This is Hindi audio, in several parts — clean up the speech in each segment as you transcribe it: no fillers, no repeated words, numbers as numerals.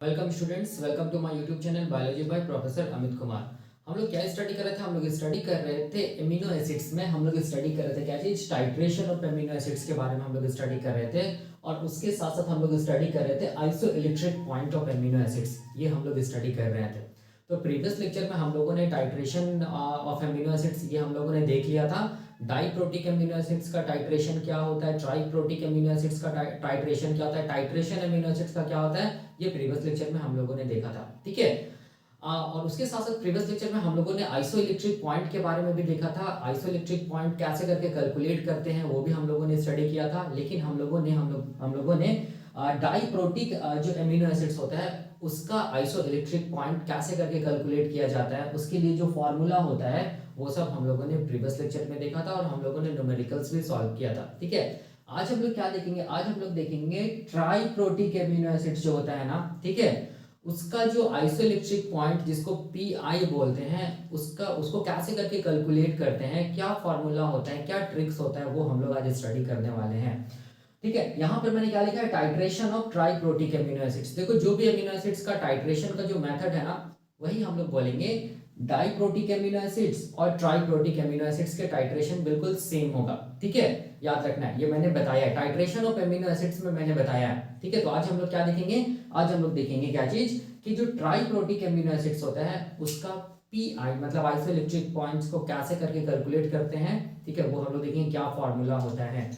Welcome students, welcome to my YouTube channel biology by professor Amit Kumar. हम लोग क्या स्टडी कर रहे थे? हम लोग स्टडी कर रहे थे एमिनो एसिड्स में। हम लोग स्टडी कर रहे थे क्या चीज? टाइट्रेशन ऑफ एमिनो एसिड्स के बारे में हम लोग स्टडी कर रहे थे। और उसके साथ साथ हम लोग स्टडी कर रहे थे iso electric point of amino acids, ये हम लोग स्टडी कर रहे थे। तो प्रीवियस लेक्चर में हम लोगों ने टाइट्रेशन ऑफ एमिनो एसिड्स ये हम लोगों ने देख लिया था। डाइप्रोटिक एमिनो एसिड्स का टाइट्रेशन क्या होता है, ट्राइप्रोटिक एमिनो एसिड्स का टाइट्रेशन क्या होता है, टाइट्रेशन एमिनो एसिड्स का क्या होता है, ये प्रीवियस लेक्चर में हम लोगों ने देखा था। ठीक है। और उसके साथ साथ प्रीवियस लेक्चर में हम लोगों ने आइसोइलेक्ट्रिक पॉइंट के बारे में भी देखा था। आइसोइलेक्ट्रिक पॉइंट कैसे करके कैलकुलेट करते हैं वो भी हम लोगों ने स्टडी किया था। लेकिन हम लोगों ने डाइप्रोटिक जो एमिनो एसिड्स होता है उसका आइसोइलेक्ट्रिक पॉइंट कैसे करके कैलकुलेट किया जाता है, उसके लिए जो फॉर्मूला होता है वो सब हम लोगों ने प्रीवियस लेक्चर में देखा था और हम लोगों ने न्यूमेरिकल्स भी सॉल्व किया था। ठीक है। आज हम लोग क्या देखेंगे? आज हम लोग देखेंगे ट्राइप्रोटिक एमिनो एसिड्स जो होता है ना, ठीक है, उसका जो आइसोइलेक्ट्रिक पॉइंट जिसको पीआई बोलते हैं उसको कैसे करके कैलकुलेट करते हैं, क्या फॉर्मूला होता है, क्या ट्रिक्स होता है, वो हम लोग आज स्टडी करने वाले हैं। ठीक है। यहाँ पर मैंने क्या लिखा है? Titration of triprotic amino acids. देखो, जो भी एमिनो एसिड्स का टाइट्रेशन का जो मेथड है ना, वही हम लोग बोलेंगे। डाइप्रोटिक एमिनो एसिड्स और ट्राइप्रोटिक एमिनो एसिड्स के टाइट्रेशन बिल्कुल सेम होगा। ठीक है, याद रखना है, ये मैंने बताया है, टाइट्रेशन ऑफ एमिनो एसिड्स में मैंने बताया है। ठीक है। तो आज हम लोग क्या देखेंगे? आज हम लोग देखेंगे क्या चीज कि जो ट्राइप्रोटिक एमिनो एसिड्स होता है उसका पीआई मतलब आइसोइलेक्ट्रिक पॉइंट्स को कैसे करके कैलकुलेट करते हैं। ठीक है, वो हम लोग देखेंगे क्या फॉर्मूला होता है।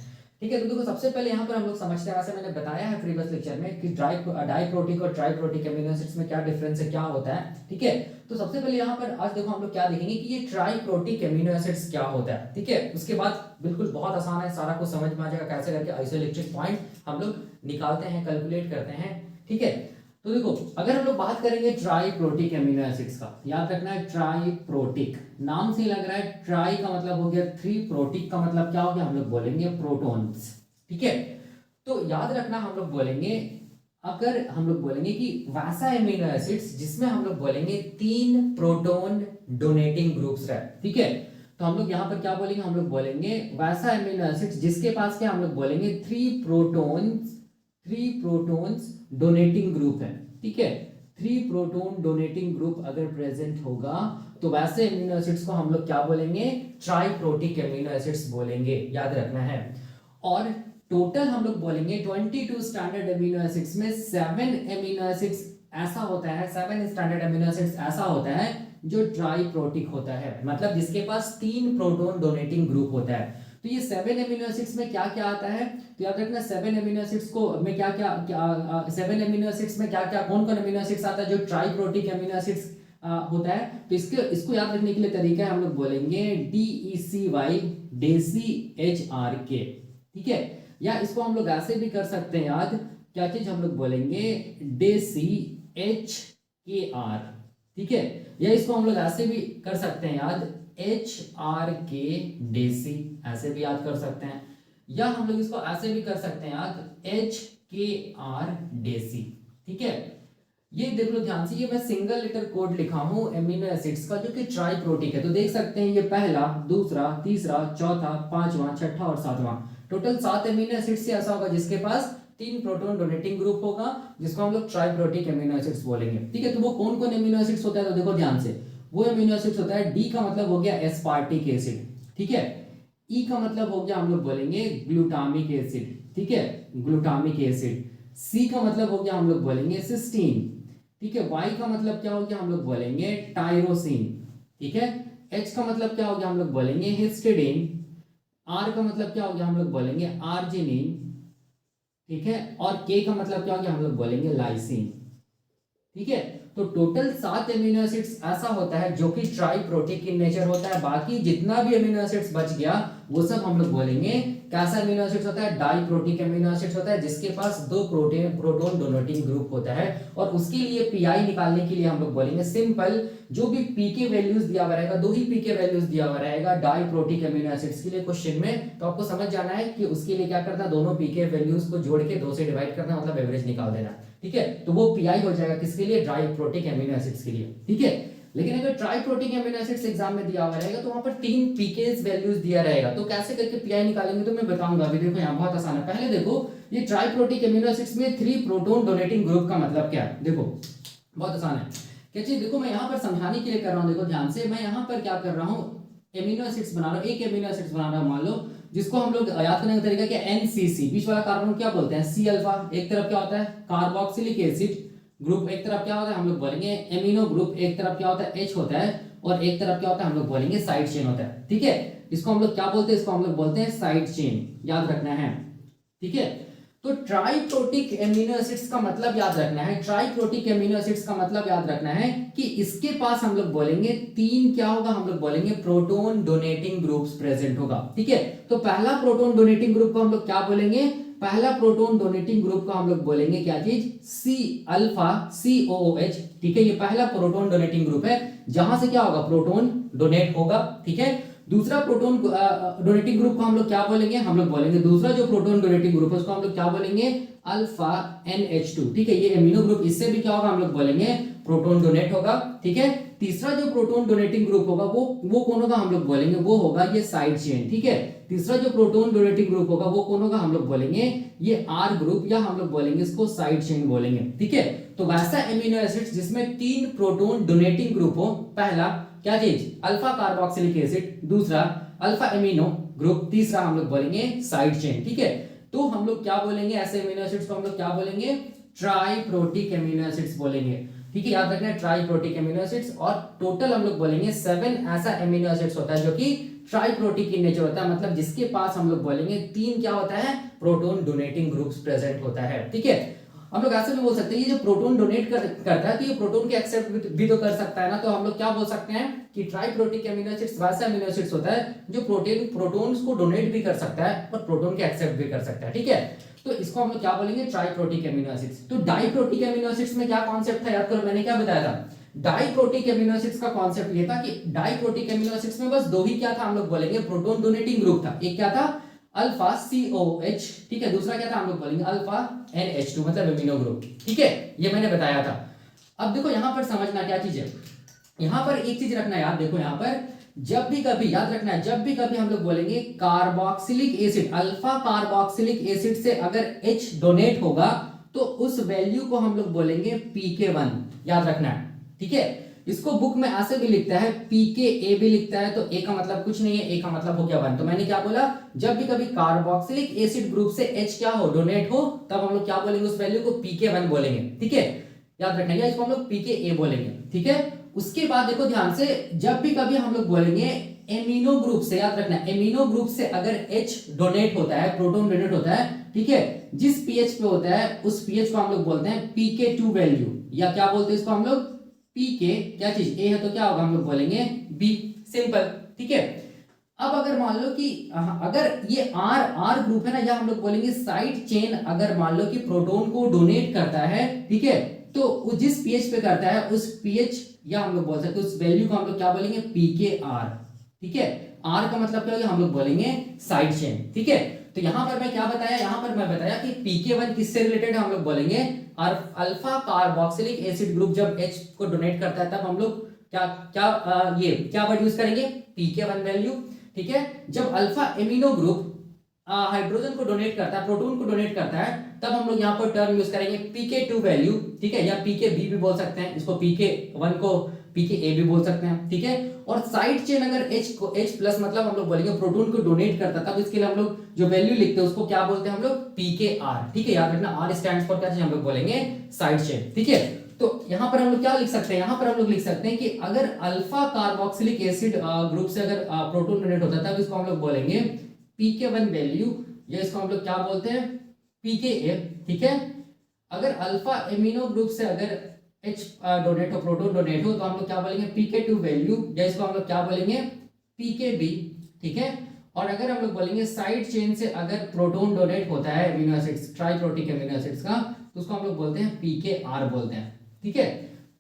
ठीक है। तो देखो, सबसे पहले यहाँ पर हम लोग समझते हैं, वैसे मैंने बताया है प्रीवियस लेक्चर में कि डाइप्रोटिक और ट्राइप्रोटिक एमिनो एसिड्स में क्या डिफरेंस है, क्या होता है। ठीक है। तो सबसे पहले यहाँ पर आज देखो हम लोग क्या देखेंगे कि ये ट्राइप्रोटिक एमिनो एसिड्स क्या होता है। ठीक है। उसके बाद बिल्कुल बहुत आसान है, सारा कुछ समझ में आ जाएगा कैसे करके आइसोइलेक्ट्रिक पॉइंट हम लोग निकालते हैं, कैलकुलेट करते हैं। ठीक है। तो देखो, अगर हम लोग बात करेंगे ट्राइप्रोटिक एमिनो एसिड्स का, याद रखना है ट्राइप्रोटिक, नाम से लग रहा है ट्राई का मतलब हो गया थ्री, प्रोटिक का मतलब क्या हो गया? हम लोग बोलेंगे प्रोटॉन्स। ठीक है। तो याद रखना हम लोग बोलेंगे, अगर हम लोग बोलेंगे कि वैसा एमिनो एसिड्स जिसमें हम लोग बोलेंगे तीन प्रोटॉन डोनेटिंग ग्रुप्स रहे। ठीक है। तो हम लोग यहां पर क्या बोलेंगे? हम लोग बोलेंगे वैसा एमिनो एसिड्स जिसके पास क्या, हम लोग बोलेंगे थ्री प्रोटॉन्स डोनेटिंग ग्रुप है। ठीक है। थ्री प्रोटॉन डोनेटिंग ग्रुप अगर प्रेजेंट होगा तो वैसे एमिनो एसिड्स को हम लोग क्या बोलेंगे? ट्राइप्रोटिक एमिनो एसिड्स बोलेंगे, याद रखना है। और टोटल हम लोग बोलेंगे 22 स्टैंडर्ड एमिनो एसिड्स में 7 एमिनो एसिड्स ऐसा होता है, 7 स्टैंडर्ड एमिनो एसिड्स ऐसा होता है जो ट्राइप्रोटिक होता है, मतलब जिसके पास तीन प्रोटॉन डोनेटिंग ग्रुप होता है। तो ये 7 एमिनो एसिड्स में क्या क्या आता है? तो याद रखना 7 एमिनो एसिड्स को में क्या क्या 7 एमिनो एसिड्स में क्या क्या कौन कौन एमिनो एसिड्स आता है जो ट्राइप्रोटिक एमिनो एसिड्स होता है? तो इसको याद रखने के लिए तरीका है, हम लोग बोलेंगे DECY डेसी HRK। ठीक है। या इसको हम लोग ऐसे भी कर सकते हैं, याद क्या चीज? हम लोग बोलेंगे डेसी HKR। ठीक है। या इसको हम लोग ऐसे भी कर सकते हैं, याद HRK डेसी, ऐसे भी याद कर सकते हैं। या हम लोग इसको ऐसे भी कर सकते हैं, याद HKR डेसी। ठीक है। ये देख लो ध्यान से, ये मैं सिंगल लेटर कोड लिखा हूं एमिनो एसिड्स का जो कि ट्राइप्रोटिक है। तो देख सकते हैं ये पहला, दूसरा, तीसरा, चौथा, पांचवा, छठा और सातवां, टोटल 7 एमिनो एसिड्स से ऐसा होगा जिसके पास तीन प्रोटॉन डोनेटिंग ग्रुप होगा, जिसको हम लोग ट्राइप्रोटिक एमिनो एसिड्स बोलेंगे। ठीक है। तो वो कौन कौन एमिनो एसिड्स होता है? तो देखो ध्यान से, वो एमिनो एसिड्स होता है, डी का मतलब हो गया एस्पार्टिक एसिड। ठीक है। ई का मतलब हो गया, हम लोग बोलेंगे ग्लूटामिक एसिड। ठीक है, ग्लूटामिक एसिड। सी का मतलब हो गया, हम लोग बोलेंगे सिस्टीन। ठीक है। वाई का मतलब क्या हो गया? हम लोग बोलेंगे टायरोसिन। ठीक है। एच का मतलब क्या हो गया? हम लोग बोलेंगे हिस्टिडीन। आर का मतलब क्या हो गया? हम लोग बोलेंगे आर्जिनिन। ठीक है। और के का मतलब क्या हो गया? हम लोग बोलेंगे लाइसिन। ठीक है। तो टोटल 7 एमिनो एसिड्स ऐसा होता है जो कि ट्राइप्रोटिक इन नेचर होता है। बाकी जितना भी एमिनो एसिड्स बच गया वो सब हम लोग बोलेंगे कैसा एमिनो एसिड्स होता है? डाइप्रोटिक एमिनो एसिड्स होता है, जिसके पास दो प्रोटॉन डोनेटिंग ग्रुप होता है। और उसके लिए पीआई निकालने के लिए हम लोग बोलेंगे सिंपल, जो भी पीके वैल्यूज दिया हुआ रहेगा, दो ही पीके वैल्यूज दिया हुआ रहेगा डाइप्रोटिक एमिनो एसिड्स के लिए क्वेश्चन में, तो आपको समझ जाना है कि उसके लिए क्या करना, दोनों पीके वैल्यूज को जोड़ के 2 से डिवाइड करना, मतलब एवरेज निकाल देना। ठीक है। तो वो पीआई हो जाएगा किसके लिए? ट्राइप्रोटिक एमिनो एसिड्स के लिए। ठीक है। लेकिन अगर ट्राइप्रोटिक एमिनो एसिड्स एग्जाम में दिया हुआ रहेगा तो वहां पर 3 पीकेस वैल्यूज दिया रहेगा, तो कैसे करके पीआई निकालेंगे तो मैं बताऊंगा। अभी देखो यहाँ बहुत आसान है। पहले देखो, ये ट्राइप्रोटिक एमिनो एसिड्स में 3 प्रोटॉन डोनेटिंग ग्रुप का मतलब क्या है? देखो बहुत आसान है क्या चीज, देखो मैं यहाँ पर समझाने के लिए कर रहा हूँ, देखो ध्यान से, मैं यहाँ पर क्या कर रहा हूँ, एमिनो एसिड्स बना रहा हूँ, एक एमिनो एसिड्स बना रहा हूँ, मान लो जिसको हम लोग याद करने का तरीका क्या, एनसीसी, बीच वाला कार्बन क्या बोलते हैं, सी अल्फा, एक तरफ क्या होता है कार्बोक्सिलिक एसिड ग्रुप, एक तरफ क्या होता है हम लोग बोलेंगे एमिनो ग्रुप, एक तरफ क्या होता है H होता है, और एक तरफ क्या होता है हम लोग बोलेंगे साइड चेन होता है, ठीक है। इसको हम लोग क्या बोलते हैं, इसको हम लोग बोलते हैं साइड चेन, याद रखना है, ठीक है। तो ट्राइप्रोटिक एमिनो एसिड्स का मतलब याद रखना है, ट्राइप्रोटिक एमिनो एसिड्स का मतलब याद रखना है कि इसके पास हम लोग बोलेंगे 3 क्या होगा, हम लोग बोलेंगे प्रोटॉन डोनेटिंग ग्रुप्स प्रेजेंट होगा, ठीक है। तो पहला प्रोटॉन डोनेटिंग ग्रुप को हम लोग क्या बोलेंगे, पहला प्रोटॉन डोनेटिंग ग्रुप को हम लोग बोलेंगे क्या चीज, सी अल्फा COOH, ठीक है। ये पहला प्रोटॉन डोनेटिंग ग्रुप है जहां से क्या होगा, प्रोटॉन डोनेट होगा, ठीक है। दूसरा प्रोटॉन डोनेटिंग ग्रुप को हम लोग क्या बोलेंगे, हम लोग बोलेंगे दूसरा जो प्रोटॉन डोनेटिंग ग्रुप है उसको हम लोग क्या बोलेंगे, अल्फा NH2, ठीक है। ये एमिनो ग्रुप, इससे भी क्या होगा, हम लोग बोलेंगे प्रोटॉन डोनेट होगा, ठीक है। तीसरा जो प्रोटॉन डोनेटिंग ग्रुप होगा वो कौन होगा, हम लोग बोलेंगे वो होगा ये साइड चेन, ठीक है। तीसरा जो प्रोटॉन डोनेटिंग ग्रुप होगा वो कौन होगा, हम लोग बोलेंगे ये R ग्रुप, या हम लोग बोलेंगे इसको साइड चेन बोलेंगे, ठीक है। तो वैसा एमिनो एसिड जिसमें 3 प्रोटॉन डोनेटिंग ग्रुप हो, पहला क्या चीज, अल्फा कार्बोक्सिलिक एसिड, दूसरा अल्फा एमिनो ग्रुप, तीसरा हम लोग बोलेंगे साइड चेन, ठीक है। तो हम लोग क्या बोलेंगे, ऐसे एमिनो एसिड्स को हम लोग क्या बोलेंगे, ट्राइप्रोटिक एमिनो एसिड्स बोलेंगे, ठीक है। याद रखना है ट्राइप्रोटिक एमिनो एसिड्स, और टोटल हम लोग बोलेंगे 7 ऐसा एमिनो एसिड्स होता है जो कि ट्राइप्रोटिक इन नेचर होता है, मतलब जिसके पास हम लोग बोलेंगे 3 क्या होता है, प्रोटॉन डोनेटिंग ग्रुप्स प्रेजेंट होता है, ठीक है। हम लोग ऐसे भी बोल सकते हैं ये जो प्रोटॉन डोनेट करता है तो ये प्रोटॉन के एक्सेप्ट भी तो कर सकता है ना, तो हम लोग क्या बोल सकते हैं कि ट्राइप्रोटिक एमिनो एसिड्स वैसा एमिनो एसिड्स होता है जो प्रोटॉन्स को डोनेट भी कर सकता है और प्रोटॉन के एक्सेप्ट भी कर सकता है, ठीक है। तो इसको हम लोग क्या बोलेंगे, ट्राइप्रोटिक एमिनो एसिड्स। तो डाइप्रोटिक एमिनो एसिड्स में क्या कॉन्सेप्ट था, याद करो मैंने क्या बताया था, डाइप्रोटिक एमिनो एसिड्स का कॉन्सेप्ट ये था कि डाइप्रोटिक एमिनो एसिड्स में बस 2 ही क्या था, हम लोग बोलेंगे प्रोटॉन डोनेटिंग ग्रुप था, एक क्या था अल्फा COH, ठीक है, दूसरा क्या था हम लोग बोलेंगे अल्फा NH2, मतलब एमिनो ग्रुप, ठीक है। ये मैंने बताया था। अब देखो यहां पर समझना क्या चीज है, यहां पर एक चीज रखना याद, देखो यहां पर जब भी कभी याद रखना है, जब भी कभी हम लोग बोलेंगे carboxylic acid, alpha carboxylic acid से अगर H डोनेट होगा तो उस वैल्यू को हम लोग बोलेंगे PK1, याद रखना है, ठीक है। इसको बुक में ऐसे भी लिखता है PKA भी लिखता है, तो A का मतलब कुछ नहीं है, A का मतलब हो क्या 1। तो मैंने क्या बोला, जब भी कभी कार्बोक्सिलिक एसिड ग्रुप से H क्या हो, डोनेट हो, तब हम लोग क्या बोलेंगे, उस वैल्यू को PK1 बोलेंगे, ठीक है, याद रखना है। इसको हम लोग PKA बोलेंगे, ठीक है। उसके बाद देखो ध्यान से, जब भी कभी हम लोग बोलेंगे एमिनो ग्रुप से, याद रखना एमिनो ग्रुप से अगर H डोनेट होता है, प्रोटॉन डोनेट होता है, ठीक है, जिस pH पे होता है उस pH को हम लोग बोलते हैं PK2 वैल्यू, या क्या बोलते हैं इसको हम लोग PK, क्या चीज A है तो क्या होगा, हम लोग बोलेंगे B, सिंपल, ठीक है। अब अगर मान लो कि अगर ये R ग्रुप है ना, या हम लोग बोलेंगे साइड चेन, अगर मान लो कि प्रोटॉन को डोनेट करता है, ठीक है, तो जिस pH पे करता है उस pH, या हम लोग बोल सकते हैं उस वैल्यू को हम लोग क्या बोलेंगे PKR, ठीक है। R का मतलब क्या होगा, हम लोग बोलेंगे साइड चेन, ठीक है। तो यहां पर मैं क्या बताया, यहां पर मैं बताया कि PK1 किससे रिलेटेड है, हम लोग बोलेंगे अल्फा कार्बोक्सिलिक एसिड ग्रुप जब H को डोनेट करता है तब हम लोग क्या क्या ये क्या वर्ड यूज करेंगे, PK1 वैल्यू, ठीक है। जब अल्फा एमिनो ग्रुप हाइड्रोजन को डोनेट करता है, प्रोटॉन को डोनेट करता है, तब हम लोग यहाँ पर टर्म यूज करेंगे PK2 वैल्यू, ठीक है, या PKB भी बोल सकते हैं, इसको PK1 को PKA भी बोल सकते हैं, ठीक है। और साइड चेन अगर H प्लस मतलब हम लोग बोलेंगे प्रोटॉन को डोनेट करता है, तब इसके लिए हम लोग जो वैल्यू लिखते हैं उसको क्या बोलते हैं हम लोग PKR, ठीक है। याद रखना R स्टैंड्स फॉर क्या चीज, हम लोग बोलेंगे साइड चेन, ठीक है। तो यहाँ पर हम लोग क्या लिख सकते हैं, यहाँ पर हम लोग लिख सकते हैं कि अगर अल्फा कार्बोक्सिलिक एसिड ग्रुप से अगर प्रोटॉन डोनेट होता है तब इसको हम लोग बोलेंगे PK1 वैल्यू, या इसको हम लोग क्या बोलते हैं PKA, ठीक है। अगर अल्फा एमिनो ग्रुप से अगर H डोनेट हो, प्रोटॉन डोनेट हो, तो हम लोग क्या बोलेंगे PK2 वैल्यू, या इसको हम लोग क्या बोलेंगे PKB, ठीक है। और अगर हम लोग बोलेंगे साइड चेन से अगर प्रोटॉन डोनेट होता है amino acids, triprotic amino acids का, तो उसको हम लोग बोलते हैं PKR बोलते हैं, ठीक है।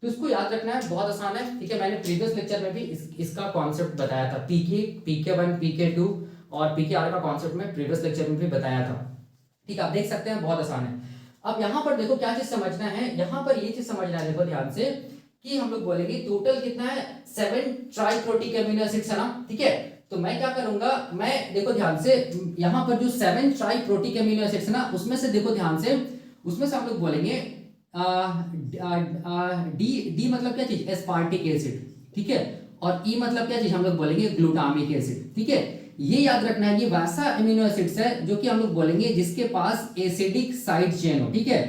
तो इसको याद रखना है, बहुत आसान है, ठीक है। मैंने प्रीवियस लेक्चर में भी इसका कॉन्सेप्ट बताया था, PK1 PK2 और PKR का कॉन्सेप्ट में प्रीवियस लेक्चर में भी बताया था, ठीक है। आप देख सकते हैं बहुत आसान है। अब यहाँ पर देखो क्या चीज समझना है, यहाँ पर ये चीज समझना है, देखो ध्यान से, कि हम लोग बोलेंगे टोटल कितना है 7 ट्राइप्रोटिक एमिनो एसिड्स है ना, ठीक है। तो मैं क्या करूंगा, मैं देखो ध्यान से, यहाँ पर जो 7 ट्राइप्रोटिक अमीनो एसिड्स है ना, उसमें से देखो ध्यान से, उसमें से हम लोग बोलेंगे डी डी मतलब क्या चीज, एस्पार्टिक एसिड, ठीक है, और ई मतलब क्या चीज, हम लोग बोलेंगे ग्लूटामिक एसिड, ठीक है। ये याद रखना है, ये वैसा अमीनो एसिड्स है जो कि हम लोग बोलेंगे जिसके पास एसिडिक साइड चेन हो, ठीक है,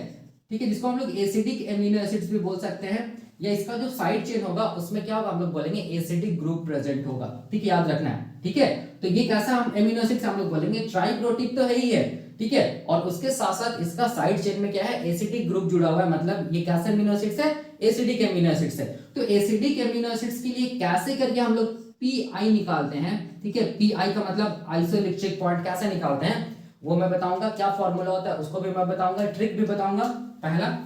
ठीक है, जिसको हम लोग एसिडिक अमीनो एसिड्स भी बोल सकते हैं, या इसका जो साइड चेन होगा उसमें क्या होगा, हम लोग बोलेंगे एसिडिक ग्रुप प्रेजेंट होगा, ठीक है, याद रखना है, ठीक है। तो ये कैसा हम अमीनो एसिड्स हम लोग बोलेंगे, ट्राइप्रोटिक तो है ही है, ठीक है, और उसके साथ साथ इसका साइड चेन में क्या है, एसिडिक ग्रुप जुड़ा हुआ है, मतलब ये कैसे अमीनो एसिड्स है, एसिडिक अमीनो एसिड्स है। तो एसिडिक अमीनो एसिड्स के लिए कैसे करके हम लोग पीआई निकालते हैं, ठीक है, पीआई का मतलब आइसोइलेक्ट्रिक पॉइंट कैसे निकालते हैं वो मैं बताऊंगा, क्या फॉर्मूला होता है उसको भी मैं बताऊंगा, ट्रिक भी बताऊंगा, पहला।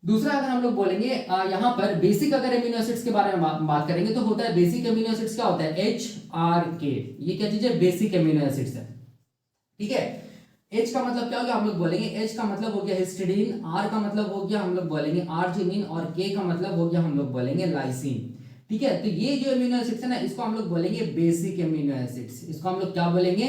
दूसरा अगर हम लोग बोलेंगे यहाँ पर बेसिक अगर अमीनो एसिड्स के बारे में बात करेंगे तो होता है बेसिक अमीनो एसिड्स क्या होता है, HRK, ये क्या चीज है, बेसिक अमीनो एसिड्स है, ठीक है। H का मतलब क्या हो गया, हम लोग बोलेंगे H का मतलब हो गया हिस्टिडीन, R का मतलब हो गया हम लोग बोलेंगे आर्जिनिन, और K का मतलब हो गया हम लोग बोलेंगे लाइसिन, ठीक है। तो ये जो अमीनो एसिड्स है ना, इसको हम लोग बोलेंगे बेसिक अमीनो एसिड्स, इसको हम लोग क्या बोलेंगे,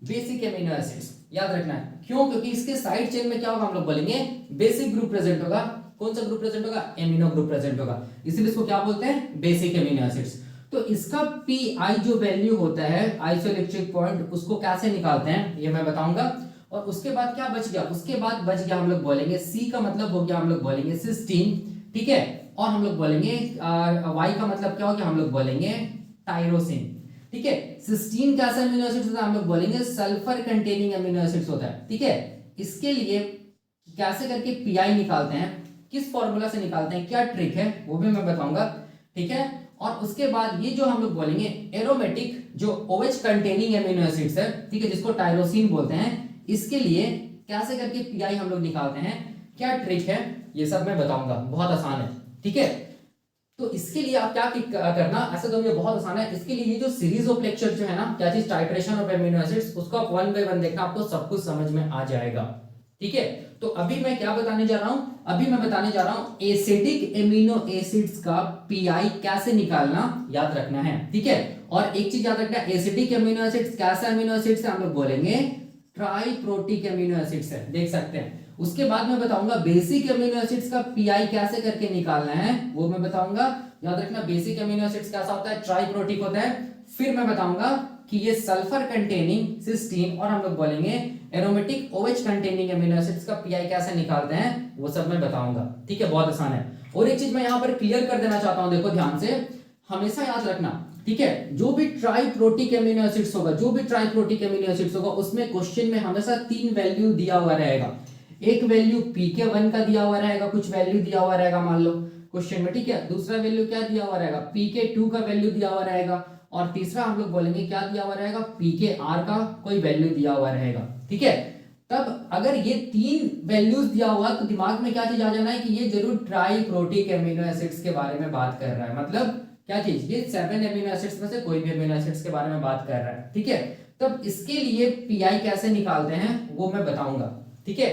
बेसिक अमीनो एसिड्स, याद रखना है, क्यों, क्योंकि इसके साइड चेन में क्या होगा, हम लोग बोलेंगे बेसिक ग्रुप प्रेजेंट होगा। कौन सा ग्रुप प्रेजेंट होगा, एमिनो ग्रुप प्रेजेंट होगा, इसलिए इसको क्या बोलते हैं, बेसिक अमीनो एसिड्स। तो इसका पीआई जो वैल्यू होता है, आइसोइलेक्ट्रिक पॉइंट, उसको कैसे निकालते हैं ये मैं बताऊंगा। और उसके बाद क्या बच गया, उसके बाद बच गया हम लोग बोलेंगे सी का मतलब हो गया हम लोग बोलेंगे सिस्टीन, ठीक है, और हम लोग बोलेंगे वाई का मतलब क्या हो गया, हम लोग बोलेंगे टायरोसिन, ठीक है। सिस्टीन कैसा अमीनो एसिड होता है, हम लोग बोलेंगे सल्फर कंटेनिंग अमीनो एसिड्स होता है, ठीक है। इसके लिए कैसे करके पीआई निकालते हैं, किस फॉर्मूला से निकालते हैं, क्या ट्रिक है वो भी मैं बताऊंगा, ठीक है। और उसके बाद ये जो हम लोग बोलेंगे एरोमेटिक जो OH कंटेनिंग अमीनो एसिड्स है, ठीक है, जिसको टायरोसिन बोलते हैं, इसके लिए कैसे करके पीआई हम लोग निकालते हैं, क्या ट्रिक है, ये सब मैं बताऊंगा, बहुत आसान है, ठीक है। तो इसके लिए आप क्या करना, ऐसे तो ये बहुत आसान है, इसके लिए ये जो सीरीज ऑफ लेक्चर जो है ना, क्या चीज, टाइट्रेशन ऑफ अमीनो एसिड्स, उसको आप 1 बाय 1 देखना, आपको सब कुछ समझ में आ जाएगा, ठीक है। तो अभी मैं क्या बताने जा रहा हूं, अभी मैं बताने जा रहा हूं एसिडिक एमिनो एसिड्स का पीआई कैसे निकालना, याद रखना है, ठीक है। और एक चीज याद रखना, एसिडिक एमिनो एसिड्स कैसे अमीनो एसिड्स हम लोग बोलेंगे ट्राइप्रोटिक एमिनो एसिड्स है, देख सकते हैं। उसके बाद मैं बताऊंगा बेसिक एमिनो एसिड्स का पीआई कैसे करके निकालना है वो मैं बताऊंगा, याद रखना, बेसिक एमिनो एसिड्स कैसा होता है, ट्राइप्रोटिक होता है। फिर मैं बताऊंगा कि ये सल्फर कंटेनिंग सिस्टीन और हम लोग बोलेंगे aromatic OH containing amino acids का पीआई कैसे निकालते हैं वो सब मैं बताऊंगा, ठीक है, बहुत आसान है। और एक चीज मैं यहां पर क्लियर कर देना चाहता हूं, देखो ध्यान से, हमेशा याद रखना, ठीक है, जो भी ट्राइप्रोटिक अमीनो एसिड्स होगा, जो भी ट्राइप्रोटिक अमीनो एसिड्स होगा, उसमें क्वेश्चन में हमेशा 3 वैल्यू दिया हुआ रहेगा। एक वैल्यू pk1 का दिया हुआ रहेगा, कुछ वैल्यू दिया हुआ रहेगा मान लो क्वेश्चन में, ठीक है। दूसरा वैल्यू क्या दिया हुआ रहेगा, pk2 का वैल्यू दिया हुआ रहेगा, और तीसरा हम लोग बोलेंगे क्या दिया हुआ रहेगा, pkr का कोई वैल्यू दिया हुआ रहेगा, ठीक है। तब अगर ये 3 वैल्यूज दिया हुआ तो दिमाग में क्या चीज आ जाना है कि ये जरूर ट्राइप्रोटिक अमीनो एसिड्स के बारे में बात कर रहा है, मतलब क्या चीज, ये 7 अमीनो एसिड्स में से कोई भी अमीनो एसिड्स के बारे में बात कर रहा है, ठीक है। तब इसके लिए पीआई कैसे निकालते हैं वो मैं बताऊंगा, ठीक है,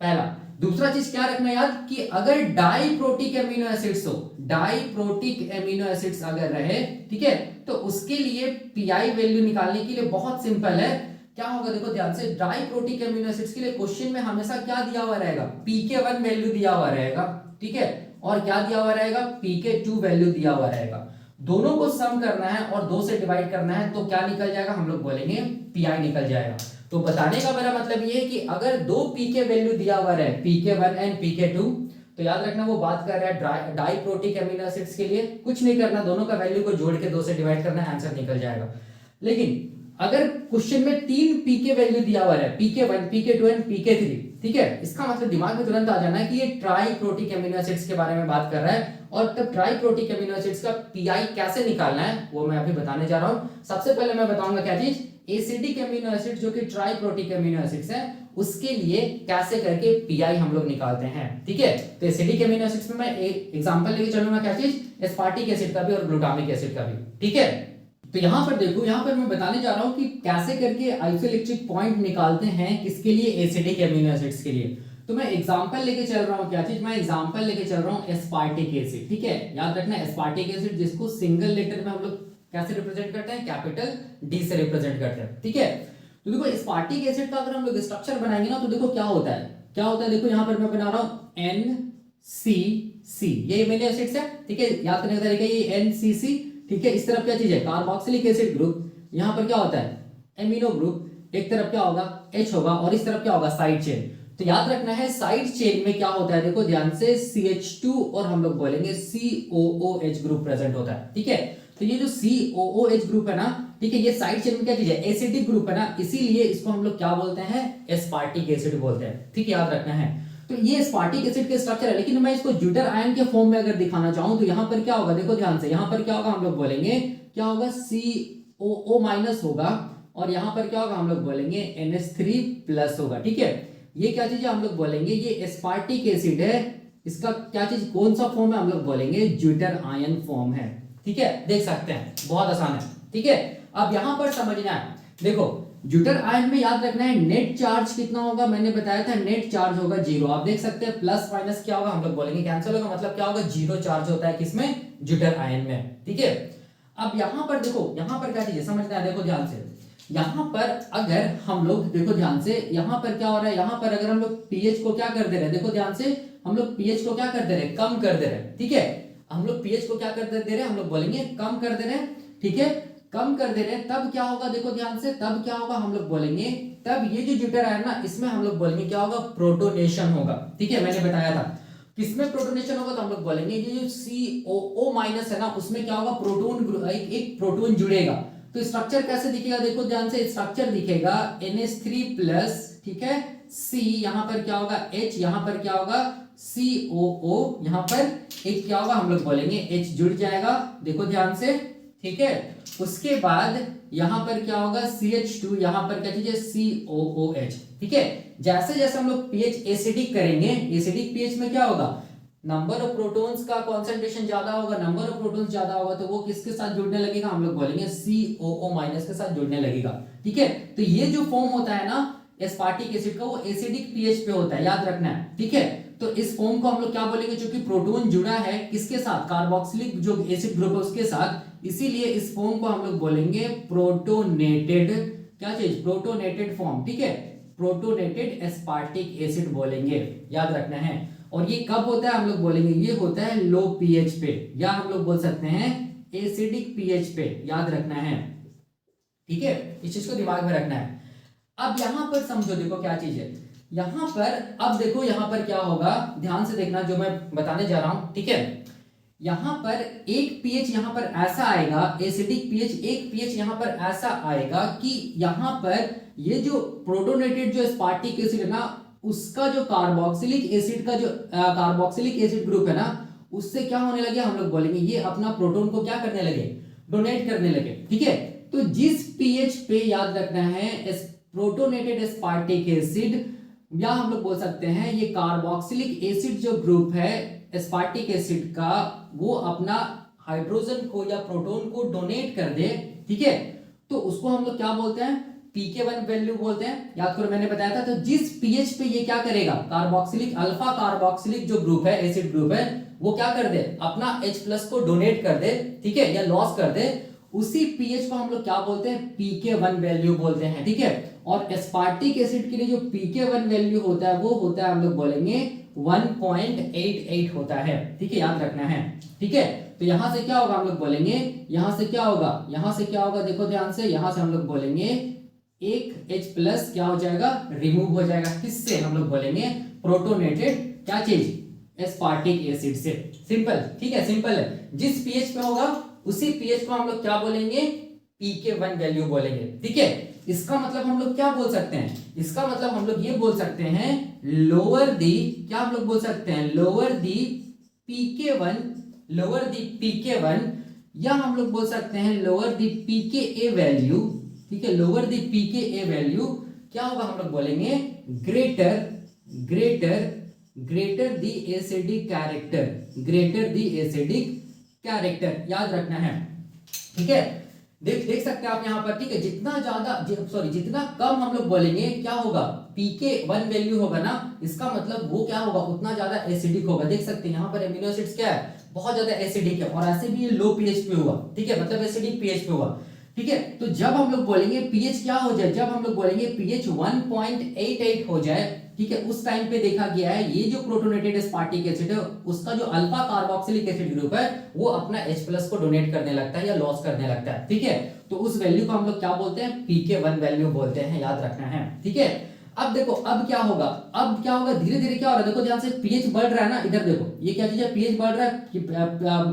पहला। दूसरा चीज क्या रखना याद कि अगर डाइप्रोटिक अमीनो एसिड्स हो, डाइप्रोटिक अमीनो एसिड्स अगर रहे, ठीक है, तो उसके लिए पीआई वैल्यू निकालने के लिए बहुत सिंपल है, क्या होगा देखो ध्यान से, डाइप्रोटिक अमीनो एसिड्स के लिए क्वेश्चन में हमेशा क्या दिया हुआ रहेगा, pk1 वैल्यू दिया हुआ रहेगा, ठीक है, और क्या दिया हुआ रहेगा, pk2 वैल्यू दिया हुआ रहेगा। दोनों को सम करना है और 2 से डिवाइड करना है, तो क्या निकल जाएगा, हम लोग बोलेंगे पीआई निकल जाएगा। तो बताने का मेरा मतलब ये है कि अगर 2 pk वैल्यू दिया हुआ है, pk1 एंड pk2, तो याद रखना वो बात कर रहा है डाइप्रोटिक अमीनो एसिड्स के लिए, कुछ नहीं करना, दोनों का वैल्यू को जोड़ के 2 से डिवाइड करना है, आंसर निकल जाएगा। लेकिन अगर क्वेश्चन में 3 pk वैल्यू दिया हुआ है, pk1 pk2 एंड pk3, ठीक है, इसका मतलब दिमाग में तुरंत आ जाना है कि ये ट्राइप्रोटिक अमीनो एसिड्स के बारे में बात कर रहा है, और तब ट्राइप्रोटिक अमीनो एसिड्स का पीआई कैसे निकालना है वो मैं अभी बताने जा रहा हूं। सबसे पहले मैं बताऊंगा क्या चीज, एसिडिक अमीनो एसिड जो कि ट्राइप्रोटिक अमीनो एसिड्स है, उसके लिए कैसे करके पीआई हम लोग निकालते हैं, ठीक है। तो एसिडिक अमीनो एसिड्स में मैं एक एग्जांपल लेके चलूंगा, क्या चीज, एस्पार्टिक एसिड का भी और ग्लूटामिक एसिड का भी, ठीक है। तो यहां पर देखो, यहां पर मैं बताने जा रहा हूं कि कैसे करके आइसोइलेक्ट्रिक पॉइंट निकालते हैं, किसके लिए, एसिडिक अमीनो एसिड्स के लिए। तो मैं एग्जांपल लेके चल रहा हूं, क्या चीज, मैं एग्जांपल लेके चल रहा हूं एस्पार्टिक एसिड, ठीक है, याद रखना एस्पार्टिक एसिड जिसको सिंगल लेटर में हम लोग कैसे रिप्रेजेंट करते हैं, कैपिटल डी से रिप्रेजेंट करते हैं, ठीक है। तो देखो स्पार्टिक एसिड का अगर हम लोग स्ट्रक्चर बनाएंगे ना तो देखो क्या होता है, क्या होता है, देखो यहां पर मैं बना रहा हूं NCC, ये एमिनो एसिड्स है, ठीक है, याद करने का तरीका ये NCC, ठीक है। इस तरफ क्या चीज है, कार्बोक्सिलिक एसिड ग्रुप, यहां पर क्या होता है एमिनो ग्रुप, एक तरफ क्या होगा H होगा और इस तरफ क्या होगा साइड चेन। तो याद रखना है साइड चेन में क्या होता है, देखो ध्यान से CH2 और हम लोग बोलेंगे COOH ग्रुप प्रेजेंट होता है, ठीक है। तो ये जो COOH ग्रुप है ना, ठीक है, ये साइड चेन में क्या चीज है, एसिडिक ग्रुप है ना, इसीलिए इसको हम लोग क्या बोलते हैं, एस्पार्टिक एसिड बोलते हैं, ठीक है, याद रखना है। तो ये एस्पार्टिक एसिड के स्ट्रक्चर है, लेकिन मैं इसको ज्यूटर आयन के फॉर्म में अगर दिखाना चाहूं तो यहां पर क्या होगा, देखो ध्यान से, यहां पर क्या होगा, हम लोग बोलेंगे क्या होगा, COO- होगा और यहां पर क्या होगा, हम लोग बोलेंगे NH3+ होगा, ठीक है। ये क्या चीज है, हम लोग बोलेंगे ये एस्पार्टिक एसिड है, इसका क्या चीज, कौन सा फॉर्म है, हम लोग बोलेंगे ज्यूटर आयन फॉर्म है, ठीक है, देख सकते हैं, बहुत आसान है, ठीक है। अब यहां पर समझना है, देखो ज्यूटर आयन में याद रखना है नेट चार्ज कितना होगा, मैंने बताया था नेट चार्ज होगा 0, आप देख सकते हैं प्लस माइनस क्या होगा, हम लोग बोलेंगे कैंसिल होगा, मतलब क्या होगा, 0 चार्ज होता है किसमें, ज्यूटर आयन में, ठीक है। अब यहां पर देखो, यहां पर क्या चीज है समझना है, देखो ध्यान से, यहां पर अगर हम लोग देखो ध्यान से, यहां पर क्या हो रहा है, यहां पर अगर हम लोग पीएच को क्या कर दे रहे हैं, देखो ध्यान से, हम लोग पीएच को क्या कर दे रहे हैं, कम कर दे रहे हैं, ठीक है। हम लोग पीएच को क्या कर दे रहे हैं, हम लोग बोलेंगे कम कर दे रहे हैं, ठीक है, कम कर दे रहे हैं, तब क्या होगा, देखो ध्यान से, तब क्या होगा, हम लोग बोलेंगे, तब ये जो ज्यूटर आयन ना, इसमें हम लोग बोलेंगे क्या होगा, प्रोटोनेशन होगा, ठीक है, मैंने बताया था किसमें प्रोटोनेशन होगा, तो हम लोग बोलेंगे ये जो COO- है ना, उसमें क्या होगा, प्रोटोन एक प्रोटोन जुड़ेगा। तो स्ट्रक्चर कैसे दिखेगा, देखो ध्यान से, स्ट्रक्चर दिखेगा NH3+, ठीक है, C, यहां पर क्या होगा H, यहां पर क्या होगा COO, यहां पर एक क्या होगा, हम लोग बोलेंगे H जुड़ जाएगा, देखो ध्यान से, ठीक है। उसके बाद यहां पर क्या होगा CH2, यहां पर क्या चीज है COOH, ठीक है। जैसे जैसे हम लोग पीएच एसिडिक करेंगे, एसिडिक पीएच में क्या होगा, नंबर ऑफ प्रोटॉन्स का कंसंट्रेशन ज्यादा होगा, नंबर ऑफ प्रोटॉन्स ज्यादा होगा तो वो किसके साथ जुड़ने लगेगा, हम लोग बोलेंगे COO- के साथ जुड़ने लगेगा, ठीक है। तो ये जो फॉर्म होता है ना एस्पार्टिक एसिड का, वो एसिडिक पीएच पे होता है, याद रखना है, ठीक है। तो इस फॉर्म को हम लोग क्या बोलेंगे, क्योंकि प्रोटॉन जुड़ा है किसके साथ, कार्बोक्सिलिक जो एसिड ग्रुप है उसके साथ, इसीलिए इस फॉर्म को हम लोग बोलेंगे प्रोटोनेटेड, क्या चीज, प्रोटोनेटेड फॉर्म, ठीक है, प्रोटोनेटेड एस्पार्टिक एसिड बोलेंगे, याद रखना है। और ये कब होता है, हम लोग बोलेंगे ये होता है लो पीएच पे, या हम लोग बोल सकते हैं एसिडिक पीएच पे, याद रखना है, ठीक है, इस चीज को दिमाग में रखना है। अब यहां पर समझो, देखो क्या चीज है यहां पर, अब देखो यहां पर क्या होगा, ध्यान से देखना जो मैं बताने जा रहा हूं, ठीक है। यहां पर एक पीएच यहां पर ऐसा आएगा, एसिडिक पीएच, एक पीएच यहां पर ऐसा आएगा कि यहां पर ये जो प्रोटोनेटेड जो एस्पार्टिक एसिड है ना, उसका जो कार्बोक्सिलिक एसिड का जो कार्बोक्सिलिक एसिड ग्रुप है ना, उससे क्या होने लगे, हम लोग बोलेंगे ये अपना प्रोटोन को क्या करने लगे, डोनेट करने लगे, ठीक है। तो जिस पीएच पे, याद रखना है, प्रोटोनेटेड एस्पार्टिक एसिड, या हम लोग बोल सकते हैं ये कार्बोक्सिलिक एसिड जो ग्रुप है एस्पार्टिक एसिड का, वो अपना हाइड्रोजन को या प्रोटॉन को डोनेट कर दे, ठीक है, तो उसको हम लोग क्या बोलते हैं, pK1 वैल्यू बोलते हैं, याद करो मैंने बताया था। तो जिस पीएच पे ये क्या करेगा, कार्बोक्सिलिक, अल्फा कार्बोक्सिलिक जो ग्रुप है, एसिड ग्रुप है, वो क्या कर दे, अपना H+ को डोनेट कर दे, ठीक है, या लॉस कर दे, उसी पीएच को हम लोग क्या बोलते हैं, pK1 वैल्यू बोलते हैं, ठीक है। और एस्पार्टिक एसिड के लिए जो pK1 वैल्यू होता है वो होता है, हम लोग बोलेंगे 1.88 होता है, ठीक है, याद रखना है, ठीक है। तो यहां से क्या होगा, हम लोग बोलेंगे, यहां से क्या होगा, यहां से क्या होगा, देखो ध्यान से, यहां से हम लोग बोलेंगे एक H+ क्या हो जाएगा, रिमूव हो जाएगा, किससे, हम लोग बोलेंगे प्रोटोनेटेड क्या चीज, एस्पार्टिक एसिड से, सिंपल, ठीक है, सिंपल है। जिस पीएच पे होगा उसी पीएच को हम लोग क्या बोलेंगे, pK1 वैल्यू बोलेंगे, ठीक है। इसका मतलब हम लोग क्या बोल सकते हैं, इसका मतलब हम लोग ये बोल सकते हैं लोअर दी, क्या हम लोग बोल सकते हैं, लोअर दी pK1, लोअर दी pK1, या हम लोग बोल सकते हैं लोअर दी pKa वैल्यू, ठीक है, लोअर दी pKa वैल्यू क्या होगा, हम लोग बोलेंगे ग्रेटर, ग्रेटर, ग्रेटर दी एसिडिक कैरेक्टर, ग्रेटर दी एसिडिक कैरेक्टर, याद रखना है, ठीक है। देख सकते हैं आप यहां पर, ठीक है, जितना ज्यादा, सॉरी, जितना कम हम लोग बोलेंगे क्या होगा, pK1 वैल्यू होगा ना, इसका मतलब वो क्या होगा, उतना ज्यादा एसिडिक होगा। देख सकते हैं यहां पर एमिनो एसिड्स क्या है, बहुत ज्यादा एसिडिक है, और ऐसे भी ये लो पीएच पे हुआ, ठीक है, मतलब एसिडिक पीएच पे हुआ, ठीक है। तो जब हम लोग बोलेंगे पीएच क्या हो जाए, जब हम लोग बोलेंगे पीएच 1.88 हो जाए, ठीक है, उस टाइम पे देखा गया है ये जो प्रोटोनेटेड एस्पार्टिक एसिड है उसका जो अल्फा कार्बोक्सिलिक एसिड ग्रुप है वो अपना H+ को डोनेट करने लगता है या लॉस करने लगता है, ठीक है। तो उस वैल्यू को हम लोग क्या बोलते हैं, pK1 वैल्यू बोलते हैं, याद रखना है, ठीक है। अब देखो अब क्या होगा, अब क्या होगा, धीरे धीरे क्या हो रहा है, देखो ध्यान से, पीएच बढ़ रहा है ना, इधर देखो ये क्या चीज है, पीएच बढ़ रहा है,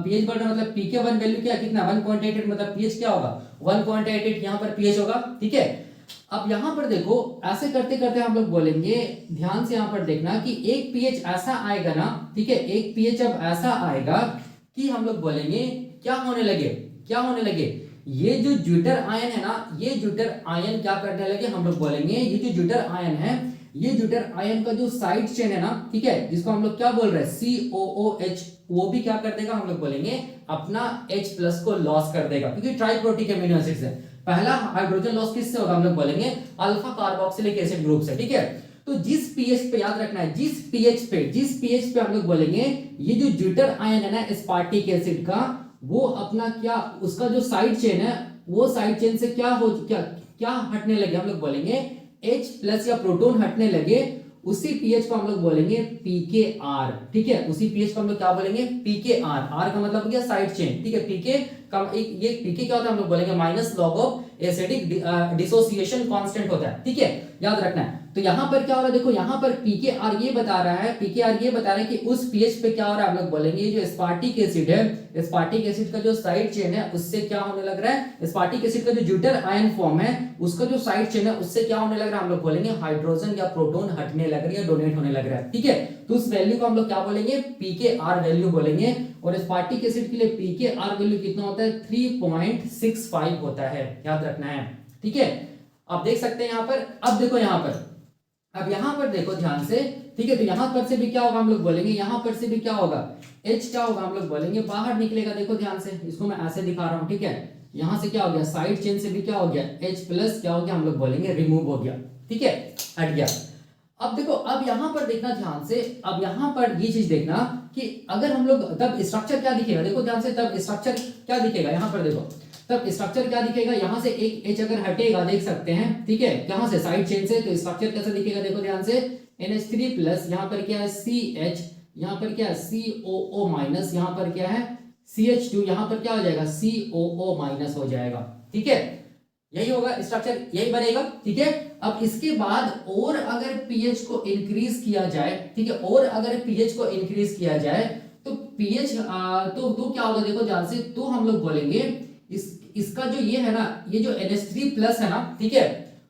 पीएच बढ़ रहा है मतलब pK1 वैल्यू क्या, कितना 1.88, मतलब पीएच क्या होगा 1.88, यहां पर पीएच होगा, ठीक है। अब यहां पर देखो ऐसे करते करते हम लोग बोलेंगे, ध्यान से यहां पर देखना कि एक पीएच ऐसा आएगा ना, ठीक है, एक पीएच अब ऐसा आएगा कि हम लोग बोलेंगे क्या होने लगे, क्या होने लगे, ये जो ज्यूटर आयन है ना, ये ज्यूटर आयन क्या करने लगे, हम लोग बोलेंगे ये जो ज्यूटर आयन है, ये ज्यूटर आयन का जो साइड चेन है ना, ठीक है, जिसको हम लोग क्या बोल रहे हैं COOH, वो भी क्या कर देगा, हम लोग बोलेंगे अपना H+ को लॉस कर देगा, क्योंकि ट्राइप्रोटिक एमिनो एसिड्स है। पहला हाइड्रोजन लॉस किससे होगा, हम लोग बोलेंगे अल्फा कार्बोक्सिलिक एसिड ग्रुप से, ठीक है। तो जिस पीएच पे, याद रखना है, जिस पीएच पे हम लोग बोलेंगे ये जो ज्यूटर आयन है ना एस्पार्टिक एसिड का, वो अपना क्या, उसका जो साइड चेन है, वो साइड चेन से क्या हो, क्या हटने लगे, हम लोग बोलेंगे H+ या प्रोटॉन हटने लगे, उसी पीएच को हम लोग बोलेंगे pKr, ठीक है, उसी पीएच को हम लोग क्या बोलेंगे pKr, r का मतलब हो गया साइड चेन, ठीक है, pK का ये pK क्या होता है, हम लोग बोलेंगे minus log of acidic dissociation constant होता है, ठीक है, याद रखना है। तो यहां पर क्या हो रहा है, देखो यहां पर pKr ये बता रहा है, pKr ये बता रहा है कि उस पीएच पे क्या हो रहा है, हम लोग बोलेंगे ये जो एस्पार्टिक एसिड है, एस्पार्टिक एसिड का जो साइड चेन है उससे क्या होने लग रहा है, एस्पार्टिक एसिड का जो ज्यूटर आयन फॉर्म है उसका जो साइड चेन है उससे क्या होने लग रहा है, हम लोग बोलेंगे हाइड्रोजन या प्रोटॉन हटने लग रही है, डोनेट होने लग रहा है, ठीक है। तो उस वैल्यू को हम लोग क्या बोलेंगे, pKr वैल्यू बोलेंगे, और एस्पार्टिक एसिड के लिए pKr वैल्यू कितना होता है, 3.65 होता है, याद रखना है, ठीक है। आप देख सकते हैं यहाँ पर, अब देखो यहाँ पर, अब यहां पर देखो ध्यान से, ठीक है, तो यहां पर से भी क्या होगा, हम लोग बोलेंगे यहां पर से भी क्या होगा, H क्या होगा, हम लोग बोलेंगे बाहर निकलेगा, देखो ध्यान से, इसको मैं ऐसे दिखा रहा हूं, ठीक है, यहां से क्या हो गया, साइड चेन से भी क्या हो गया, H+ क्या हो गया, हम लोग बोलेंगे रिमूव हो गया, ठीक है, हट गया। अब देखो अब यहां पर देखना ध्यान से, अब यहां पर ये चीज देखना कि अगर हम लोग, तब स्ट्रक्चर क्या दिखेगा, देखो ध्यान से, तब स्ट्रक्चर क्या दिखेगा, यहां पर देखो, तब स्ट्रक्चर क्या दिखेगा, यहां से एक H अगर हटेगा, देख सकते हैं, ठीक है, कहां से, साइड चेन से, तो स्ट्रक्चर कैसा दिखेगा, देखो ध्यान से, NH3+, यहां पर क्या है CH, यहां पर क्या है COO-, यहां पर क्या है CH2, यहां पर क्या हो जाएगा COO- हो जाएगा, ठीक है, यही होगा स्ट्रक्चर, यही बनेगा, ठीक है। अब इसके बाद और अगर पीएच को इंक्रीज किया जाए, ठीक है, और अगर पीएच को इंक्रीज किया जाए तो पीएच तो क्या होगा, देखो ध्यान से, तो हम लोग बोलेंगे इसका जो ये है ना, ये जो NH3+ है ना, ठीक है,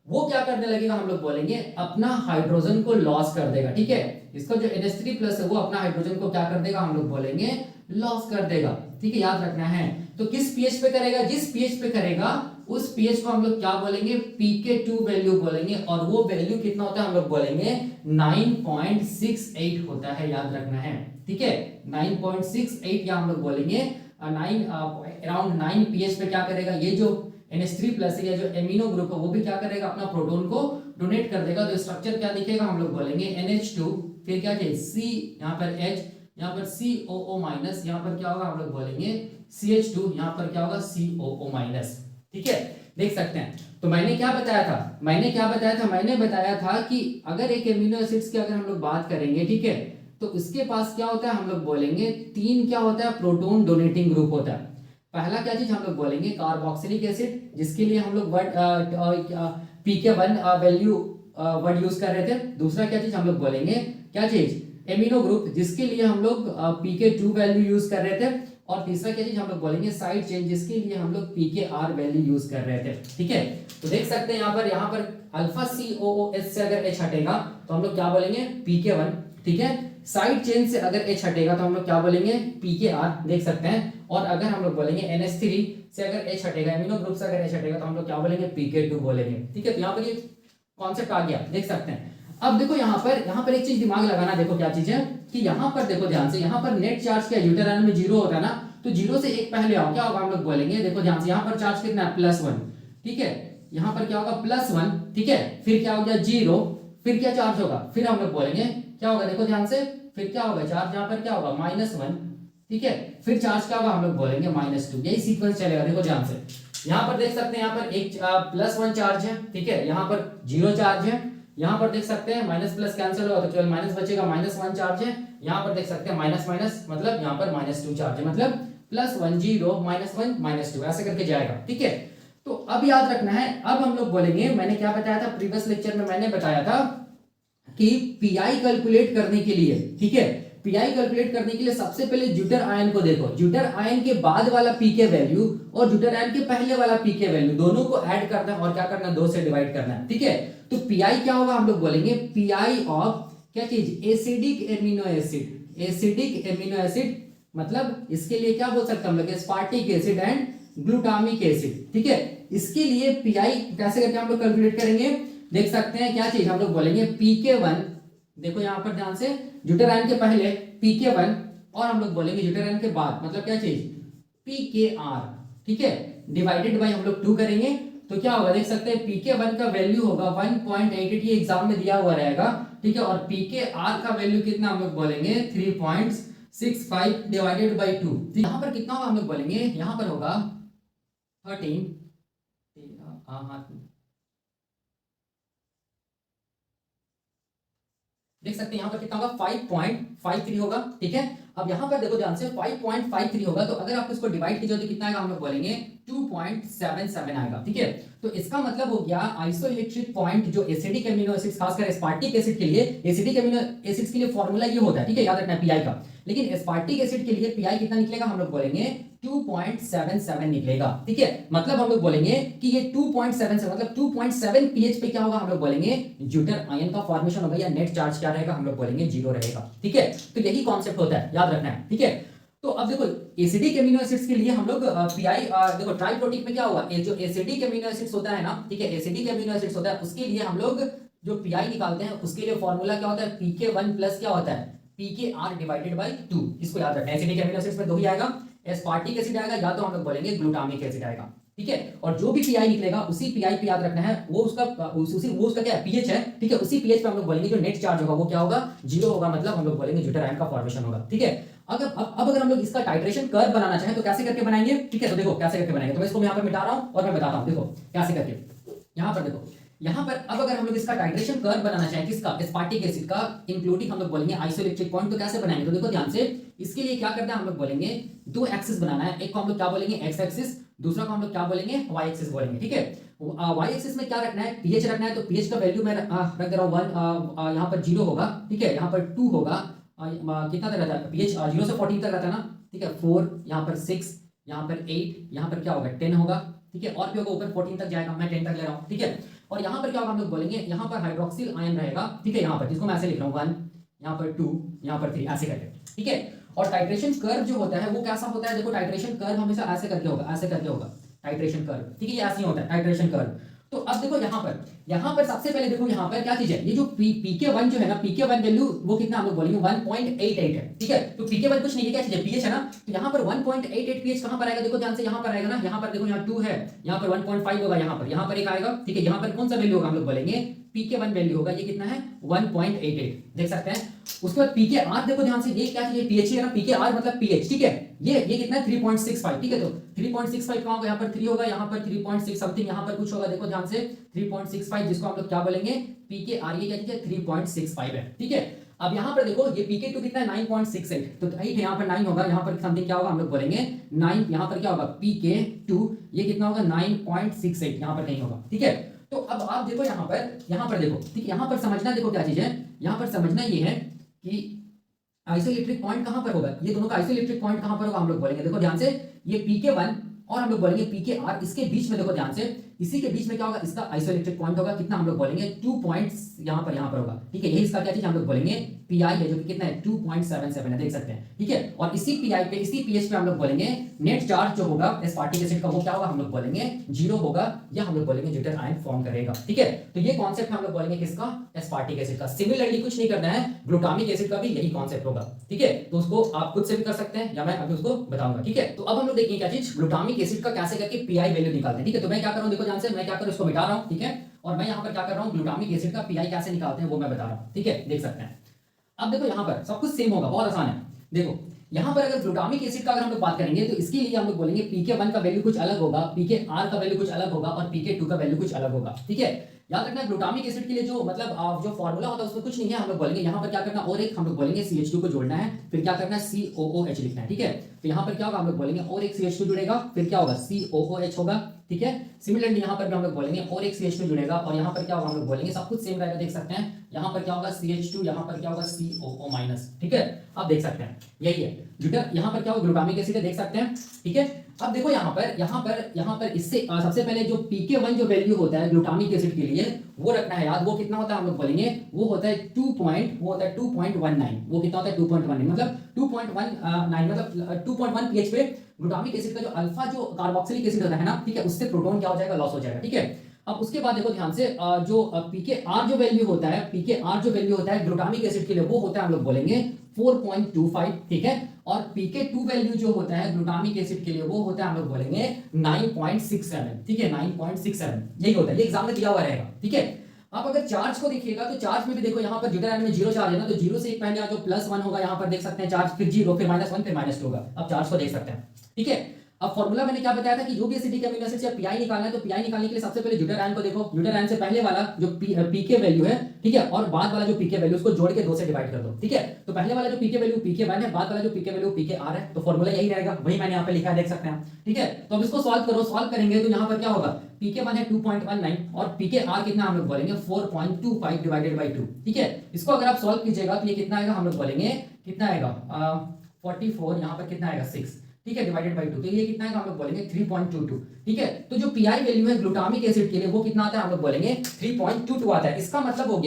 वो क्या करने लगेगा, हम लोग बोलेंगे अपना हाइड्रोजन को लॉस कर देगा, ठीक है, इसका जो NH3+ है वो अपना हाइड्रोजन को क्या कर देगा, हम लोग बोलेंगे लॉस कर देगा, ठीक है, याद रखना है। तो किस पीएच पे करेगा, जिस पीएच पे करेगा उस पीएच को हम लोग क्या बोलेंगे, pK2 वैल्यू बोलेंगे, और वो वैल्यू कितना होता है, हम लोग बोलेंगे 9.68 होता है, याद रखना है, ठीक है, 9.68, या हम लोग बोलेंगे अराउंड 9 पीएच पे क्या करेगा, ये जो NH3+ या जो एमिनो ग्रुप है वो भी क्या करेगा, अपना प्रोटॉन को डोनेट कर देगा। तो स्ट्रक्चर क्या दिखेगा, हम लोग बोलेंगे NH2, फिर क्या चाहिए C, यहाँ पर H, यहाँ पर COO-, यहाँ पर क्या होगा, हम लोग बोलेंगे CH2, यहाँ पर क्या होगा COO-, ठीक है, देख सकते हैं। तो मैंने क्या बताया था, मैंने बताया था कि अगर एक एमिनो एसिड्स की अगर हम लोग बात करेंगे, ठीक है, तो इसके पास क्या होता है, हम लोग बोलेंगे 3 क्या होता है, प्रोटॉन डोनेटिंग ग्रुप होता है। पहला क्या चीज हम लोग बोलेंगे, कार्बोक्सिलिक एसिड, जिसके लिए हम लोग pK1 वैल्यू वर्ड यूज कर रहे थे। दूसरा क्या चीज हम लोग बोलेंगे, क्या चीज, एमिनो ग्रुप, जिसके लिए हम लोग pK2 वैल्यू यूज कर रहे थे। और तीसरा क्या चीज हम लोग बोलेंगे, साइड चेन, जिसके लिए हम लोग pKr वैल्यू यूज कर रहे थे, ठीक है। तो देख सकते हैं यहाँ पर अल्फा COOH से अगर H हटेगा तो हम लोग क्या बोलेंगे pK1, ठीक है, साइड चेन से अगर H हटेगा तो हम लोग क्या बोलेंगे pKr, देख सकते हैं। और अगर हम लोग बोलेंगे NH3 से अगर H हटेगा, एमिनो ग्रुप से अगर H हटेगा तो हम लोग क्या बोलेंगे pK2 बोलेंगे, ठीक है। तो यहाँ पर ये कॉन्सेप्ट आ गया, देख सकते हैं। अब देखो यहाँ पर एक चीज दिमाग लगाना, देखो क्या चीज है कि यहाँ पर देखो ध्यान से, यहाँ पर नेट चार्ज क्या यूटर आयन में 0 होता है ना, तो 0 से 1 पहले आओ, क्या होगा, हम लोग बोलेंगे, देखो ध्यान से, यहाँ पर चार्ज कितना है, +1, ठीक है, यहाँ पर क्या होगा +1, ठीक है, फिर क्या हो गया 0, फिर क्या चार्ज होगा, फिर हम लोग बोलेंगे क्या होगा, देखो ध्यान से, फिर क्या होगा चार्ज, यहाँ पर क्या होगा -1, ठीक है, फिर चार्ज क्या होगा हम लोग बोलेंगे -2, यही सीक्वेंस चलेगा। देखो ध्यान से, यहाँ पर देख सकते हैं, यहाँ पर एक +1 चार्ज है, ठीक है, यहाँ पर 0 चार्ज है, यहाँ पर देख सकते हैं माइनस प्लस कैंसिल होगा तो केवल माइनस बचेगा, -1 चार्ज है, यहाँ पर देख सकते हैं माइनस माइनस मतलब यहाँ पर -2 चार्ज है, मतलब +1 0 -1 -2 ऐसे करके जाएगा। ठीक है, तो अब याद रखना है, अब हम लोग बोलेंगे, मैंने क्या बताया था प्रीवियस लेक्चर में, मैंने बताया था कि पीआई कैलकुलेट करने के लिए, ठीक है, पीआई कैलकुलेट करने के लिए सबसे पहले ज्यूटर आयन को देखो, ज्यूटर आयन के बाद वाला पी के वैल्यू और ज्यूटर आयन के पहले वाला पी के वैल्यू दोनों को ऐड करना है और क्या करना है, 2 से डिवाइड करना है। ठीक है, तो पीआई क्या होगा हम लोग बोलेंगे, पीआई ऑफ क्या चीज, acidic amino acid, acidic amino acid, मतलब इसके लिए क्या बोल सकते हैं हम लोग, aspartic acid and glutamic acid. ठीक है, इसके लिए पीआई कैसे करके हम लोग कैलकुलेट करेंगे, देख सकते हैं क्या चीज हम लोग बोलेंगे, pk1, देखो यहां पर ध्यान से, ज्यूटर आयन के पहले pk1 और हम लोग बोलेंगे ज्यूटर आयन के बाद, मतलब क्या चीज, pkr, ठीक है, डिवाइडेड बाय हम लोग 2 करेंगे तो क्या होगा, देख सकते हैं pk1 का वैल्यू होगा 1.88, ये एग्जाम में दिया हुआ रहेगा। ठीक है, और pkr का वैल्यू कितना हम लोग बोलेंगे, 3.65 डिवाइडेड बाय 2। यहां पर कितना होगा हम लोग बोलेंगे, यहां पर होगा 13, देख सकते हैं यहाँ पर कितना होगा, 5.53 होगा। ठीक है, अब यहाँ पर देखो ध्यान से, 5.53 होगा तो अगर आप इसको डिवाइड कीजिए तो कितना आएगा, हम लोग बोलेंगे 2.77 आएगा। ठीक है, तो इसका मतलब हो गया आइसोइलेक्ट्रिक पॉइंट जो एसिडिक एमिनो एसिड्स, खासकर एस्पार्टिक एसिड के लिए, एसिडिक एमिनो एसिड्स के लिए फॉर्मूला ये होता है, ठीक है, याद रखना है पीआई का, लेकिन एस्पार्टिक एसिड के लिए पीआई कितना निकलेगा, हम लोग बोलेंगे 2.77 निकलेगा। ठीक है, मतलब हम लोग बोलेंगे कि ये 2.77 मतलब 2.7 pH पे क्या होगा, हम लोग बोलेंगे ज्यूटर आयन का फॉर्मेशन होगा, या नेट चार्ज क्या रहेगा, हम लोग बोलेंगे 0 रहेगा। ठीक है, तो यही कॉन्सेप्ट होता है, याद रखना है। ठीक है, तो अब देखो एसिडिक एमिनो एसिड्स के लिए हम लोग पीआई, देखो ट्राइप्रोटिक में क्या हुआ, जो एसिडिक एमिनो एसिड्स होता है ना, ठीक है, एसिडिक एमिनो एसिड्स होता है, उसके लिए हम लोग जो पीआई निकालते हैं उसके लिए फॉर्मूला क्या होता है, pk1 प्लस क्या होता है, pkr डिवाइडेड बाय 2। इसको याद रखना है, एसिडिक एमिनो एसिड्स में 2 ही आएगा, एस्पार्टिक एसिड आएगा या तो हम लोग बोलेंगे ग्लूटामिक एसिड आएगा। ठीक है, और जो भी पीआई निकलेगा उसी पीआई पे याद रखना है, वो उसका वो उसका क्या है, पीएच है। ठीक है, उसी पीएच पे हम लोग बोलेंगे जो नेट चार्ज होगा वो क्या होगा, 0 होगा, मतलब हम लोग बोलेंगे ज्यूटर आयन का फॉर्मेशन होगा। ठीक है, अब अगर हम लोग इसका टाइट्रेशन कर्व बनाना चाहें तो कैसे करके बनाएंगे। ठीक है, तो देखो कैसे करके बनाएंगे, तो मैं इसको यहाँ पर मिटा रहा हूँ और मैं बताता हूँ, देखो कैसे करके, यहाँ पर देखो, यहाँ पर अब अगर हम लोग इसका टाइट्रेशन कर्व बनाना चाहें, किसका, एस्पार्टिक एसिड का, इंक्लूडिंग हम लोग बोलेंगे आइसोइलेक्ट्रिक पॉइंट, तो कैसे बनाएंगे, तो देखो ध्यान से, इसके लिए क्या करना है, हम लोग बोलेंगे 2 एक्सिस बनाना है, एक को हम लोग क्या बोलेंगे एक्स एक्सिस, दूसरा को हम लोग क्या बोलेंगे वाई एक्सिस बोलेंगे। ठीक है, वाई एक्सिस में क्या रखना है, पीएच रखना है, तो पीएच का वैल्यू मैं रख दे रहा हूँ 1, यहाँ पर 0 होगा। ठीक है, यहाँ पर 2 होगा, कितना तक रहता है पीएच, 0 से 14 तक रहता है ना। ठीक है, 4, यहाँ पर 6, यहाँ पर 8, यहाँ पर क्या होगा 10 होगा। ठीक है, और भी होगा, ऊपर 14 तक जाएगा, मैं 10 तक ले रहा हूँ। ठीक है, और यहाँ पर क्या होगा, हम लोग बोलेंगे यहाँ पर हाइड्रोक्सिल आयन रहेगा। ठीक है, यहाँ पर जिसको मैं ऐसे लिख रहा हूँ 1, यहाँ पर 2, यहाँ पर 3, ऐसे करके। ठीक है, और टाइट्रेशन कर्व जो होता है वो कैसा होता है, देखो टाइट्रेशन कर्व हमेशा ऐसे करके होगा, ऐसे करके होगा टाइट्रेशन कर्व। ठीक है, ये ऐसे ही होता है टाइट्रेशन कर्व। तो अब देखो यहाँ पर सबसे पहले देखो यहाँ पर क्या चीज है, ये जो pk1 जो है ना, pk1 वैल्यू वो कितना हम लोग बोलेंगे 1.88 है। ठीक है, तो pk1 कुछ नहीं है, क्या चीज है, pH है ना, तो यहाँ पर 1.88 pH कहां पर आएगा, देखो ध्यान से, यहाँ पर आएगा ना, यहाँ पर देखो यहाँ 2 है, यहाँ पर 1.5 होगा, यहाँ पर एक आएगा। ठीक है, यहाँ पर कौन सा वैल्यू होगा, हम लोग बोलेंगे pk1 वैल्यू होगा, ये कितना है 1.88, देख सकते हैं। उसके बाद pkr देखो ध्यान से, ये क्या चीज है, pH है ना, pkr मतलब pH। ठीक है, ये कितना है 3.65। ठीक है, तो 3.65 कहां होगा, यहाँ पर 3 होगा, यहाँ पर 3.6 समथिंग, यहाँ पर कुछ होगा, देखो ध्यान से 3.65, जिसको हम लोग क्या बोलेंगे pkr, ये क्या चीज है 3.65 है। ठीक है, अब यहाँ पर देखो ये pk2 कितना है 9.68, तो ठीक है, यहाँ पर 9 होगा, यहाँ पर समथिंग क्या होगा, हम लोग बोलेंगे 9, यहाँ पर क्या होगा pk2, ये कितना होगा 9.68, यहाँ पर कहीं होगा। ठीक है, तो अब आप देखो यहाँ पर देखो, ठीक है, यहाँ पर समझना, देखो क्या चीज है, यहाँ पर समझना ये है कि आइसोइलेक्ट्रिक पॉइंट कहां पर होगा, ये दोनों का आइसोइलेक्ट्रिक पॉइंट कहां पर होगा, हम लोग बोलेंगे, देखो ध्यान से, ये pk1 और हम लोग बोलेंगे pkr, इसके बीच में देखो ध्यान से, इसी के बीच में क्या होगा, इसका आइसोइलेक्ट्रिक पॉइंट होगा कितना, हम लोग बोलेंगे 2 पॉइंट्स, यहाँ पर होगा। ठीक है, यही इसका क्या चीज हम लोग बोलेंगे पीआई है, जो कि कितना है 2.77 है, देख सकते हैं। ठीक है, और इसी पीआई पे, इसी पीएच पे हम लोग बोलेंगे नेट चार्ज जो होगा एस्पार्टिक एसिड का, वो क्या होगा, हम लोग बोलेंगे 0 होगा, या हम लोग बोलेंगे ज्यूटर आयन फॉर्म करेगा। ठीक है, तो ये कॉन्सेप्ट हम लोग बोलेंगे किसका, एस्पार्टिक एसिड का। सिमिलरली कुछ नहीं करना है, ग्लूटामिक एसिड का भी यही कॉन्सेप्ट होगा। ठीक है, तो उसको आप खुद से भी कर सकते हैं, या मैं अभी उसको बताऊंगा। ठीक है, तो अब हम लोग देखिए क्या चीज, ग्लूटामिक एसिड का कैसे करके पीआई वैल्यू निकालते हैं। ठीक है, तो मैं क्या कर रहा हूं, देखो ध्यान से, मैं क्या करूं, इसको मिटा रहा हूं। ठीक है, और मैं यहाँ पर क्या कर रहा हूँ, ग्लूटामिक एसिड का पीआई कैसे निकालते हैं वो मैं बता रहा हूँ। ठीक है, देख सकते हैं। अब देखो यहाँ पर सब कुछ सेम होगा, बहुत आसान है। देखो यहाँ पर अगर ग्लूटामिक एसिड का अगर हम लोग बात करेंगे तो इसके लिए हम लोग बोलेंगे pK1 का वैल्यू कुछ अलग होगा, pKr का वैल्यू कुछ अलग होगा और pK2 का वैल्यू कुछ अलग होगा। ठीक है, याद रखना ग्लूटामिक एसिड के लिए जो मतलब जो फॉर्मूला होता है उसमें कुछ नहीं है, हम लोग बोलेंगे यहाँ पर क्या करना, और एक हम लोग बोलेंगे CH2 को जोड़ना है, फिर क्या करना है COOH लिखना है। ठीक है, तो यहाँ पर क्या होगा, हम लोग बोलेंगे और एक CH2 जुड़ेगा, फिर क्या होगा COOH होगा। ठीक है, सिमिलरली यहाँ पर भी हम लोग बोलेंगे और एक CH2 जुड़ेगा और यहाँ पर क्या होगा, हम लोग बोलेंगे सब कुछ सेम रहेगा, देख सकते हैं यहाँ पर क्या होगा CH2, यहाँ पर क्या होगा COO-। ठीक है, आप देख सकते हैं यही है जुटर, यहाँ पर क्या होगा ग्लूटामिक एसिड है, देख सकते हैं। ठीक है, अब देखो यहाँ पर इससे सबसे पहले जो pK1 जो वैल्यू होता है ग्लूटामिक एसिड के लिए वो रखना है याद, वो कितना होता है हम लोग बोलेंगे, वो होता है 2.19, वो कितना होता है 2.19, मतलब 2.19 मतलब 2.1 pH पे ग्लूटामिक एसिड का जो अल्फा जो कार्बोक्सिलिक एसिड होता है ना, ठीक है, उससे प्रोटॉन क्या हो जाएगा, लॉस हो जाएगा। ठीक है, अब उसके बाद देखो ध्यान से जो pKr जो वैल्यू होता है, pKr जो वैल्यू होता है ग्लूटामिक एसिड के लिए वो होता है हम लोग बोलेंगे 4.25। ठीक है, और pK2 वैल्यू जो होता है ग्लूटामिक एसिड के लिए वो होता है हम लोग बोलेंगे 9.67। ठीक है, 9.67 यही होता है, ये एग्जाम में दिया हुआ रहेगा। ठीक है, आप अगर चार्ज को देखिएगा तो चार्ज में भी देखो यहाँ पर ज्यूटर आयन में जीरो चार्ज है ना, तो जीरो से एक पहले जो +1 होगा यहाँ पर देख सकते हैं चार्ज, फिर जीरो, फिर -1, फिर -2 होगा। आप चार्ज को देख सकते हैं। ठीक है, अब फॉर्मूला मैंने क्या बताया था कि जो भी एसिडिक अमीनो एसिड से पीआई निकालना है तो पीआई निकालने के लिए सबसे पहले ज्यूटर आयन को देखो, ज्यूटर आयन से पहले वाला जो पीके वैल्यू है, ठीक है, और बाद वाला जो पीके वैल्यू उसको जोड़ के 2 से डिवाइड कर दो। ठीक है, तो पहले वाला जो पीके वैल्यू pK1 है, बाद वाला जो पीके वैल्यू pKr है, तो फॉर्मूला यही रहेगा, वही मैंने यहाँ पे लिखा है, देख सकते हैं। ठीक है, तो अब इसको सॉल्व करो, सॉल्व करेंगे तो यहाँ पर क्या होगा, pK1 है 2.19 और pKr कितना हम लोग बोलेंगे 4.25 डिवाइडेड बाय 2। ठीक है, इसको अगर आप सॉल्व कीजिएगा तो ये कितना आएगा, हम लोग बोलेंगे कितना आएगा 44, यहाँ पर कितना आएगा 6। ठीक है, डिवाइडेड बाय 2, तो ये कितना है हम लोग बोलेंगे 3.22। ठीक है, तो जो पीआई वैल्यू है ग्लूटामिक एसिड के लिए वो कितना आता है, हम लोग बोलेंगे 3.22 आता है। इसका मतलब हो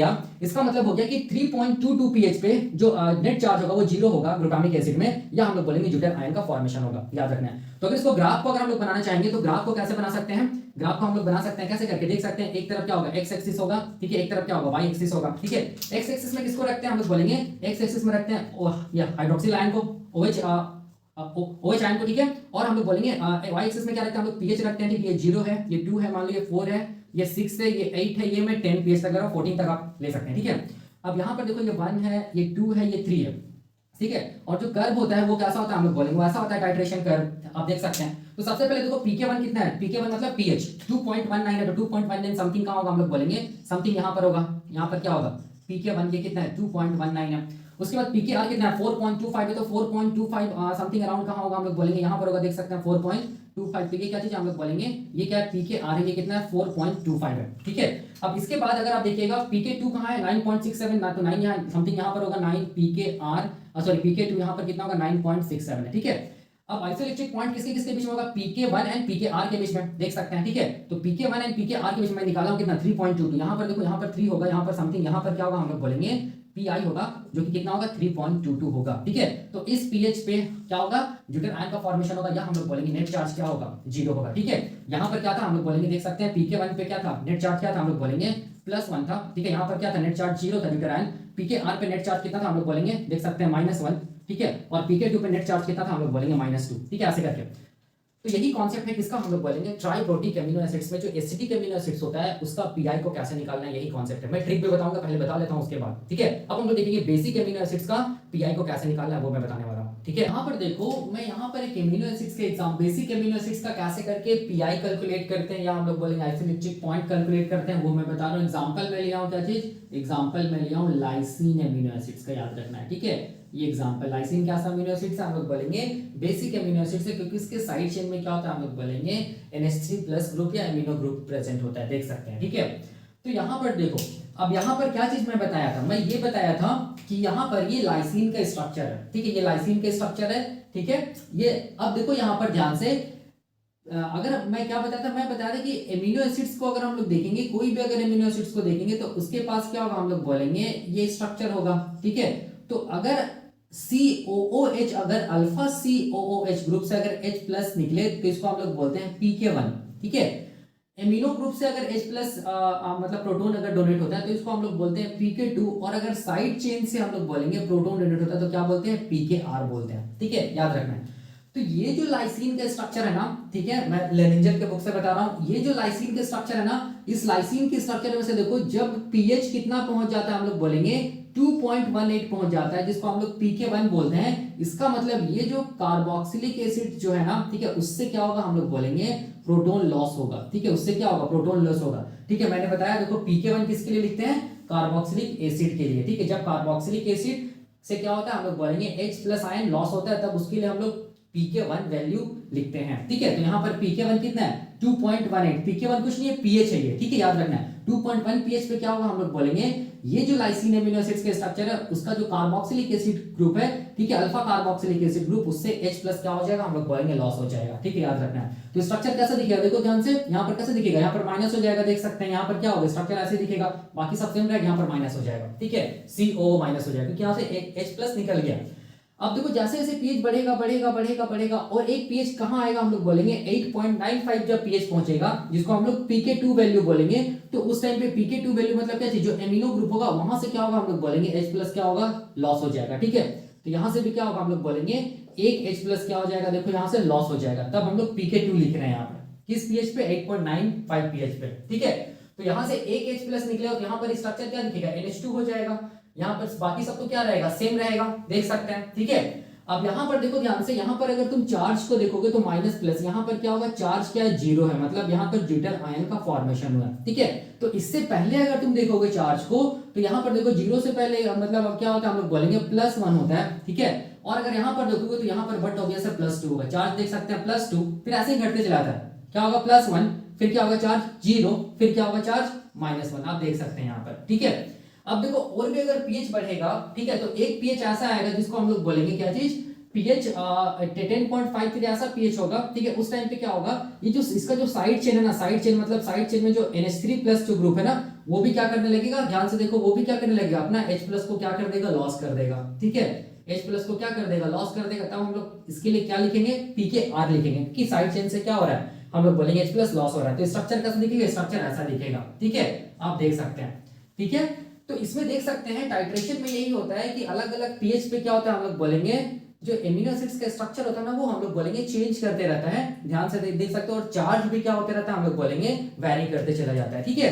गया कि 3.22 pH पे जो नेट चार्ज होगा वो 0 होगा ग्लूटामिक एसिड में, या हम लोग बोलेंगे ज्यूटर आयन का फॉर्मेशन होगा, याद रखना है। तो अगर इसको ग्राफ को अगर हम लोग बनाना चाहेंगे तो ग्राफ को कैसे बना सकते हैं, ग्राफ को हम लोग बना सकते हैं कैसे करके, देख सकते हैं एक तरफ क्या होगा एक्स एक्सिस होगा, ठीक है, एक तरफ क्या होगा वाई एक्सिस होगा। ठीक है, एक्स एक्सिस में किसको रखते हैं, हम लोग बोलेंगे एक्स एक्सिस में रखते हैं हाइड्रोक्सिल आयन को, OH आयन को। ठीक है, और हम लोग बोलेंगे y एक्सिस में क्या रखते हैं हम लोग pH रखते हैं। ठीक है, ये 0 है, ये 2 है, मान लो ये 4 है, ये 6 है, ये 8 है, ये मैं 10 pH तक 14 तक आप ले सकते हैं। ठीक है, अब यहाँ पर देखो ये 1 है, ये 2 है, ये 3 है। ठीक है, और जो कर्व होता है वो कैसा होता है हम लोग बोलेंगे, वैसा होता है टाइट्रेशन कर्व, आप देख सकते हैं। तो सबसे पहले देखो pK1 कितना है, pK1 मतलब pH 2.19 है, तो 2.19 समथिंग कहाँ होगा, हम लोग बोलेंगे समथिंग यहाँ पर होगा, यहाँ पर क्या होगा pK1 ये कितना है 2.19 है। उसके बाद pKr कितना है 4.25 है, तो 4.25 समथिंग अराउंड कहाँ होगा, हम लोग बोलेंगे यहाँ पर होगा, देख सकते हैं 4.25। पीके क्या चीज हम लोग बोलेंगे, ये क्या है pKr है, ये कितना है 4.25 है। ठीक है, अब इसके बाद अगर आप देखिएगा pK2 कहाँ है 9.67 ना, तो 9 यहाँ समथिंग यहाँ पर होगा 9 pK2 यहाँ पर कितना होगा 9.67 है। ठीक है, अब आइसोइलेक्ट्रिक पॉइंट किसके किसके बीच में होगा, pK1 एंड pKr के बीच में, देख सकते हैं। ठीक है, तो pK1 एंड pKr के बीच में निकाला हूं कितना 3.22, यहाँ पर देखो यहाँ पर 3 होगा, यहाँ पर समथिंग यहाँ पर क्या होगा, हम लोग बोलेंगे पीआई होगा जो कि कितना होगा 3.22 होगा। ठीक है, तो इस पीएच पे क्या होगा ज्यूटर आयन का फॉर्मेशन होगा, या हम लोग बोलेंगे नेट चार्ज क्या होगा 0 होगा। ठीक है, यहाँ पर क्या था हम लोग बोलेंगे, देख सकते हैं pK1 पे क्या था नेट चार्ज क्या था, हम लोग बोलेंगे +1 था। ठीक है, यहाँ पर क्या था नेट चार्ज 0 था ज्यूटर आयन, pKr पे नेट चार्ज कितना था हम लोग बोलेंगे, देख सकते हैं -1। ठीक है, और pK2 पे नेट चार्ज कितना था हम लोग बोलेंगे -2। ठीक है, ऐसे करके तो यही कॉन्सेप्ट है किसका, हम लोग बोलेंगे ट्राइप्रोटिक अमीनो एसिड्स में जो एसिडिक अमीनो एसिड्स होता है उसका पीआई को कैसे निकालना है, यही कॉन्सेप्ट है। मैं ट्रिक भी बताऊंगा, पहले बता लेता हूं उसके बाद। ठीक है, अब हम लोग देखेंगे बेसिक अमीनो एसिड्स का पीआई को कैसे निकालना है, वो मैं बताने वाला हूं। ठीक है, यहाँ पर देखो मैं यहाँ पर एक अमीनो एसिड्स के एग्जाम बेसिक अमीनो एसिड्स का कैसे करके पीआई कैलकुलेट करते हैं, या हम लोग बोलेंगे आइसोइलेक्ट्रिक पॉइंट कैलकुलेट करते हैं, वो मैं बता रहा हूँ। एग्जाम्पल में लिया हूँ क्या चीज, एग्जाम्पल में लिया हूँ लाइसिन अमीनो एसिड्स का, याद रखना है। ठीक है, ये एग्जांपल लाइसिन क्या सा अमीनो एसिड से हम लोग बोलेंगे बेसिक अमीनो एसिड से, क्योंकि इसके साइड चेन में क्या होता है हम लोग बोलेंगे NH3+ ग्रुप या अमीनो ग्रुप प्रेजेंट होता है, देख सकते हैं। ठीक है, तो यहाँ पर देखो, अब यहाँ पर क्या चीज मैं बताया था, मैं ये बताया था कि यहाँ पर ये लाइसिन का स्ट्रक्चर है। ठीक है, ये लाइसिन का स्ट्रक्चर है। ठीक है, ये अब देखो यहाँ पर ध्यान से, अगर मैं क्या बताया था, मैं बताया था कि अमीनो एसिड्स को अगर हम लोग देखेंगे, कोई भी अगर अमीनो एसिड्स को देखेंगे तो उसके पास क्या होगा, हम लोग बोलेंगे ये स्ट्रक्चर होगा। ठीक है, तो अगर COOH अगर अल्फा COOH ग्रुप से अगर H+ निकले तो इसको हम लोग बोलते हैं pK1। ठीक है, एमिनो ग्रुप से अगर H+ मतलब प्रोटॉन अगर डोनेट होता है तो इसको हम लोग बोलते हैं pK2, और अगर साइड चेन से हम लोग बोलेंगे प्रोटॉन डोनेट होता है तो क्या बोलते हैं pKr बोलते हैं। ठीक है, याद रखना है। तो ये जो लाइसिन का स्ट्रक्चर है ना, ठीक है, मैं लेनिंजर के बुक से बता रहा हूं, ये जो लाइसिन का स्ट्रक्चर है ना, इस लाइसिन के स्ट्रक्चर में से देखो जब pH कितना पहुंच जाता है हम लोग बोलेंगे 2.18 पहुंच जाता है, जिसको हम लोग pK1 बोलते हैं। इसका मतलब ये जो कार्बोक्सिलिक एसिड जो है ना, ठीक है, उससे क्या होगा हम लोग बोलेंगे प्रोटॉन लॉस होगा। ठीक है, उससे क्या होगा प्रोटॉन लॉस होगा। ठीक है, मैंने बताया देखो pK1 किसके लिए लिखते हैं, कार्बोक्सिलिक एसिड के लिए। ठीक है, जब कार्बोक्सिलिक एसिड से क्या होता है हम लोग बोलेंगे H+ आयन लॉस होता है, तब उसके लिए हम लोग pK1 वैल्यू लिखते हैं। ठीक है, तो यहाँ पर pK1 कितना है 2.18। pK1 कुछ नहीं है, pH है ये। ठीक है, याद रखना है 2.1 pH पे क्या होगा हम लोग बोलेंगे ये जो लाइसिन एमिनो एसिड्स के स्ट्रक्चर है उसका जो कार्बोक्सिलिक एसिड ग्रुप है, ठीक है, अल्फा कार्बोक्सिलिक एसिड ग्रुप, उससे H+ क्या हो जाएगा हम लोग बोलेंगे लॉस हो जाएगा। ठीक है, याद रखना है। तो स्ट्रक्चर कैसा दिखेगा देखो ध्यान से, यहाँ पर कैसे दिखेगा, यहाँ पर माइनस हो जाएगा, देख सकते हैं यहाँ पर क्या होगा स्ट्रक्चर ऐसे दिखेगा, बाकी सब सेम रहेगा, यहाँ पर माइनस हो जाएगा। ठीक है, CO माइनस हो जाएगा क्योंकि यहाँ से एक H+ निकल गया। अब देखो जैसे जैसे pH बढ़ेगा बढ़ेगा बढ़ेगा बढ़ेगा और एक pH कहाँ आएगा हम लोग बोलेंगे 8.95 जब pH पहुंचेगा, जिसको हम लोग pK2 वैल्यू बोलेंगे। तो उस टाइम पे pK2 वैल्यू मतलब क्या चीज, जो एमिनो ग्रुप होगा वहां से क्या होगा हम लोग बोलेंगे H+ क्या होगा लॉस हो जाएगा। ठीक है, तो यहाँ से भी क्या होगा हम लोग बोलेंगे एक H+ क्या हो जाएगा, देखो यहाँ से लॉस हो जाएगा, तब हम लोग pK2 लिख रहे हैं यहाँ पर किस pH पे 8.95 pH पे। ठीक है, तो यहाँ से एक H+ निकलेगा तो यहाँ पर स्ट्रक्चर क्या दिखेगा NH2 हो जाएगा, यहाँ पर बाकी सब तो क्या रहेगा सेम रहेगा, देख सकते हैं। ठीक है, अब यहाँ पर देखो ध्यान से, यहाँ पर अगर तुम चार्ज को देखोगे तो माइनस प्लस, यहाँ पर क्या होगा चार्ज क्या है 0 है, मतलब यहाँ पर ड्यूटल आयन का फॉर्मेशन हुआ है। ठीक है, तो इससे पहले अगर तुम देखोगे चार्ज को तो यहाँ पर देखो 0 से पहले मतलब अब क्या होता है हम लोग बोलेंगे +1 होता है। ठीक है, और अगर यहाँ पर देखोगे तो यहाँ पर बट ऑब्वियसली +2 होगा, चार्ज देख सकते हैं +2, फिर ऐसे ही घटते चला जाता है, क्या होगा +1, फिर क्या होगा चार्ज 0, फिर क्या होगा चार्ज -1, आप देख सकते हैं यहाँ पर। ठीक है, अब देखो और भी अगर pH बढ़ेगा, ठीक है, तो एक pH ऐसा आएगा जिसको हम लोग बोलेंगे क्या चीज pH 10.53 ऐसा pH होगा। ठीक है, उस टाइम पे क्या होगा ये जो इसका जो साइड चेन है ना, साइड चेन मतलब साइड चेन में जो NH3+ जो ग्रुप है ना वो भी क्या करने लगेगा, ध्यान से देखो, वो भी क्या करने लगेगा अपना H+ को क्या कर देगा लॉस कर देगा। ठीक है, H+ को क्या कर देगा लॉस कर देगा, तब हम लोग इसके लिए क्या लिखेंगे pKr लिखेंगे कि साइड चेन से क्या हो रहा है हम लोग बोलेंगे H+ लॉस हो रहा है। तो स्ट्रक्चर कैसा दिखेगा, स्ट्रक्चर ऐसा दिखेगा। ठीक है, आप देख सकते हैं। ठीक है, तो इसमें देख सकते हैं टाइट्रेशन में यही होता है कि अलग अलग pH पे क्या होता है हम लोग बोलेंगे जो एमिनो एसिड्स का स्ट्रक्चर होता है ना वो हम लोग बोलेंगे चेंज करते रहता है, ध्यान से देख सकते हो, और चार्ज भी क्या होते रहता है हम लोग बोलेंगे वैरी करते चला जाता है। ठीक है,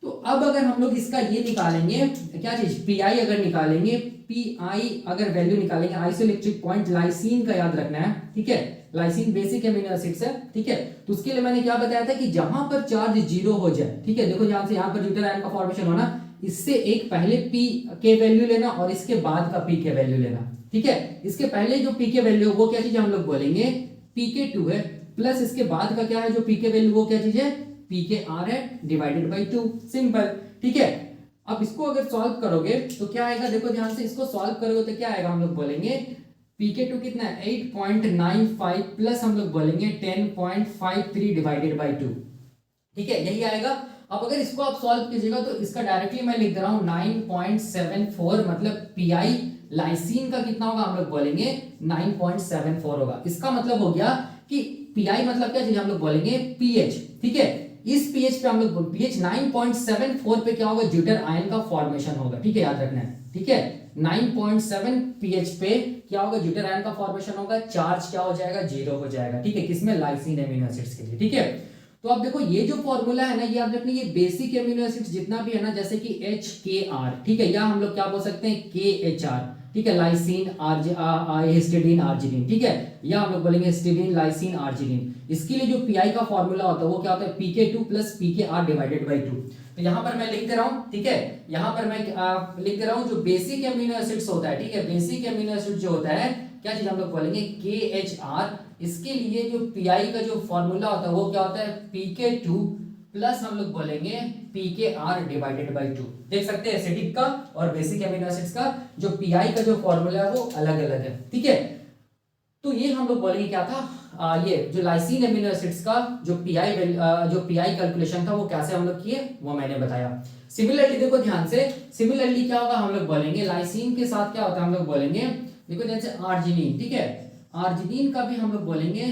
तो अब अगर हम लोग इसका ये निकालेंगे क्या चीज पीआई अगर निकालेंगे, पीआई अगर वैल्यू निकालेंगे, आइसोइलेक्ट्रिक पॉइंट लाइसिन का याद रखना है। ठीक है, लाइसिन बेसिक एमिनो एसिड्स है। ठीक है, तो उसके लिए मैंने क्या बताया था कि जहां पर चार्ज 0 हो जाए, ठीक है, देखो ध्यान से यहाँ पर ड्यूटल आयन का फॉर्मेशन होना, इससे एक पहले पी के वैल्यू लेना और इसके बाद का पी के वैल्यू लेना। ठीक है, इसके पहले जो पी के वैल्यू वो क्या चीज हम लोग बोलेंगे pK2 है, प्लस इसके बाद का क्या है जो पी के वैल्यू वो क्या चीज है pKr है डिवाइडेड बाई 2, सिंपल। ठीक है, अब इसको अगर सॉल्व करोगे तो क्या आएगा, देखो ध्यान से, इसको सॉल्व करोगे तो क्या आएगा हम लोग बोलेंगे pK2 कितना है 8.95 प्लस हम लोग बोलेंगे 10.53 डिवाइडेड बाई 2। ठीक है, यही आएगा। अब अगर इसको आप सॉल्व कीजिएगा तो इसका डायरेक्टली मैं लिख दे रहा हूं 9.74, मतलब पीआई लाइसिन का कितना होगा हम लोग बोलेंगे 9.74 होगा। इसका मतलब हो गया कि पीआई मतलब क्या चीज हम लोग बोलेंगे पीएच। ठीक है, इस पीएच पे हम लोग पीएच 9.74 पे क्या होगा ड्यूटल आयन का फॉर्मेशन होगा। ठीक है, याद रखना है। ठीक है, 9.7 पीएच पे क्या होगा ड्यूटल आयन का फॉर्मेशन होगा, चार्ज क्या हो जाएगा 0 हो जाएगा। ठीक है, किसमें लाइसिन एमिनो एसिड्स के लिए। ठीक है, तो अब देखो ये जो फॉर्मूला है ना ये आप अपने ये बेसिक एमिनो एसिड्स जितना भी है ना, जैसे कि HKR, ठीक है, या हम लोग क्या बोल सकते हैं KHR, ठीक है, लाइसिन हिस्टिडीन आर्जिनिन, ठीक है, या हम लोग बोलेंगे हिस्टिडीन लाइसिन आर्जिनिन, इसके लिए जो पीआई का फॉर्मूला होता है वो क्या होता है pK2 plus pKr divided by 2। तो यहाँ पर मैं लिख दे रहा हूँ। ठीक है, यहाँ पर मैं लिख दे रहा हूँ जो बेसिक एमिनो एसिड्स होता है। ठीक है, बेसिक एमिनो एसिड जो होता है क्या चीज हम लोग बोलेंगे KHR, इसके लिए जो पीआई का जो फॉर्मूला होता है वो क्या होता है pK2 प्लस हम लोग बोलेंगे pKr डिवाइडेड बाई 2। देख सकते हैं एसिडिक का और बेसिक एमिनो एसिड्स का जो पीआई का जो फॉर्मूला है वो अलग अलग है। ठीक है, तो ये हम लोग बोलेंगे क्या था ये जो लाइसिन एमिनो एसिड्स का जो पीआई कैलकुलेशन था वो कैसे हम लोग किए वो मैंने बताया। सिमिलरली देखो ध्यान से, सिमिलरली क्या होगा हम लोग बोलेंगे लाइसिन के साथ क्या होता है हम लोग बोलेंगे, देखो जैसे आर्जिनिन। ठीक है, आर्जिनिन का भी हम लोग बोलेंगे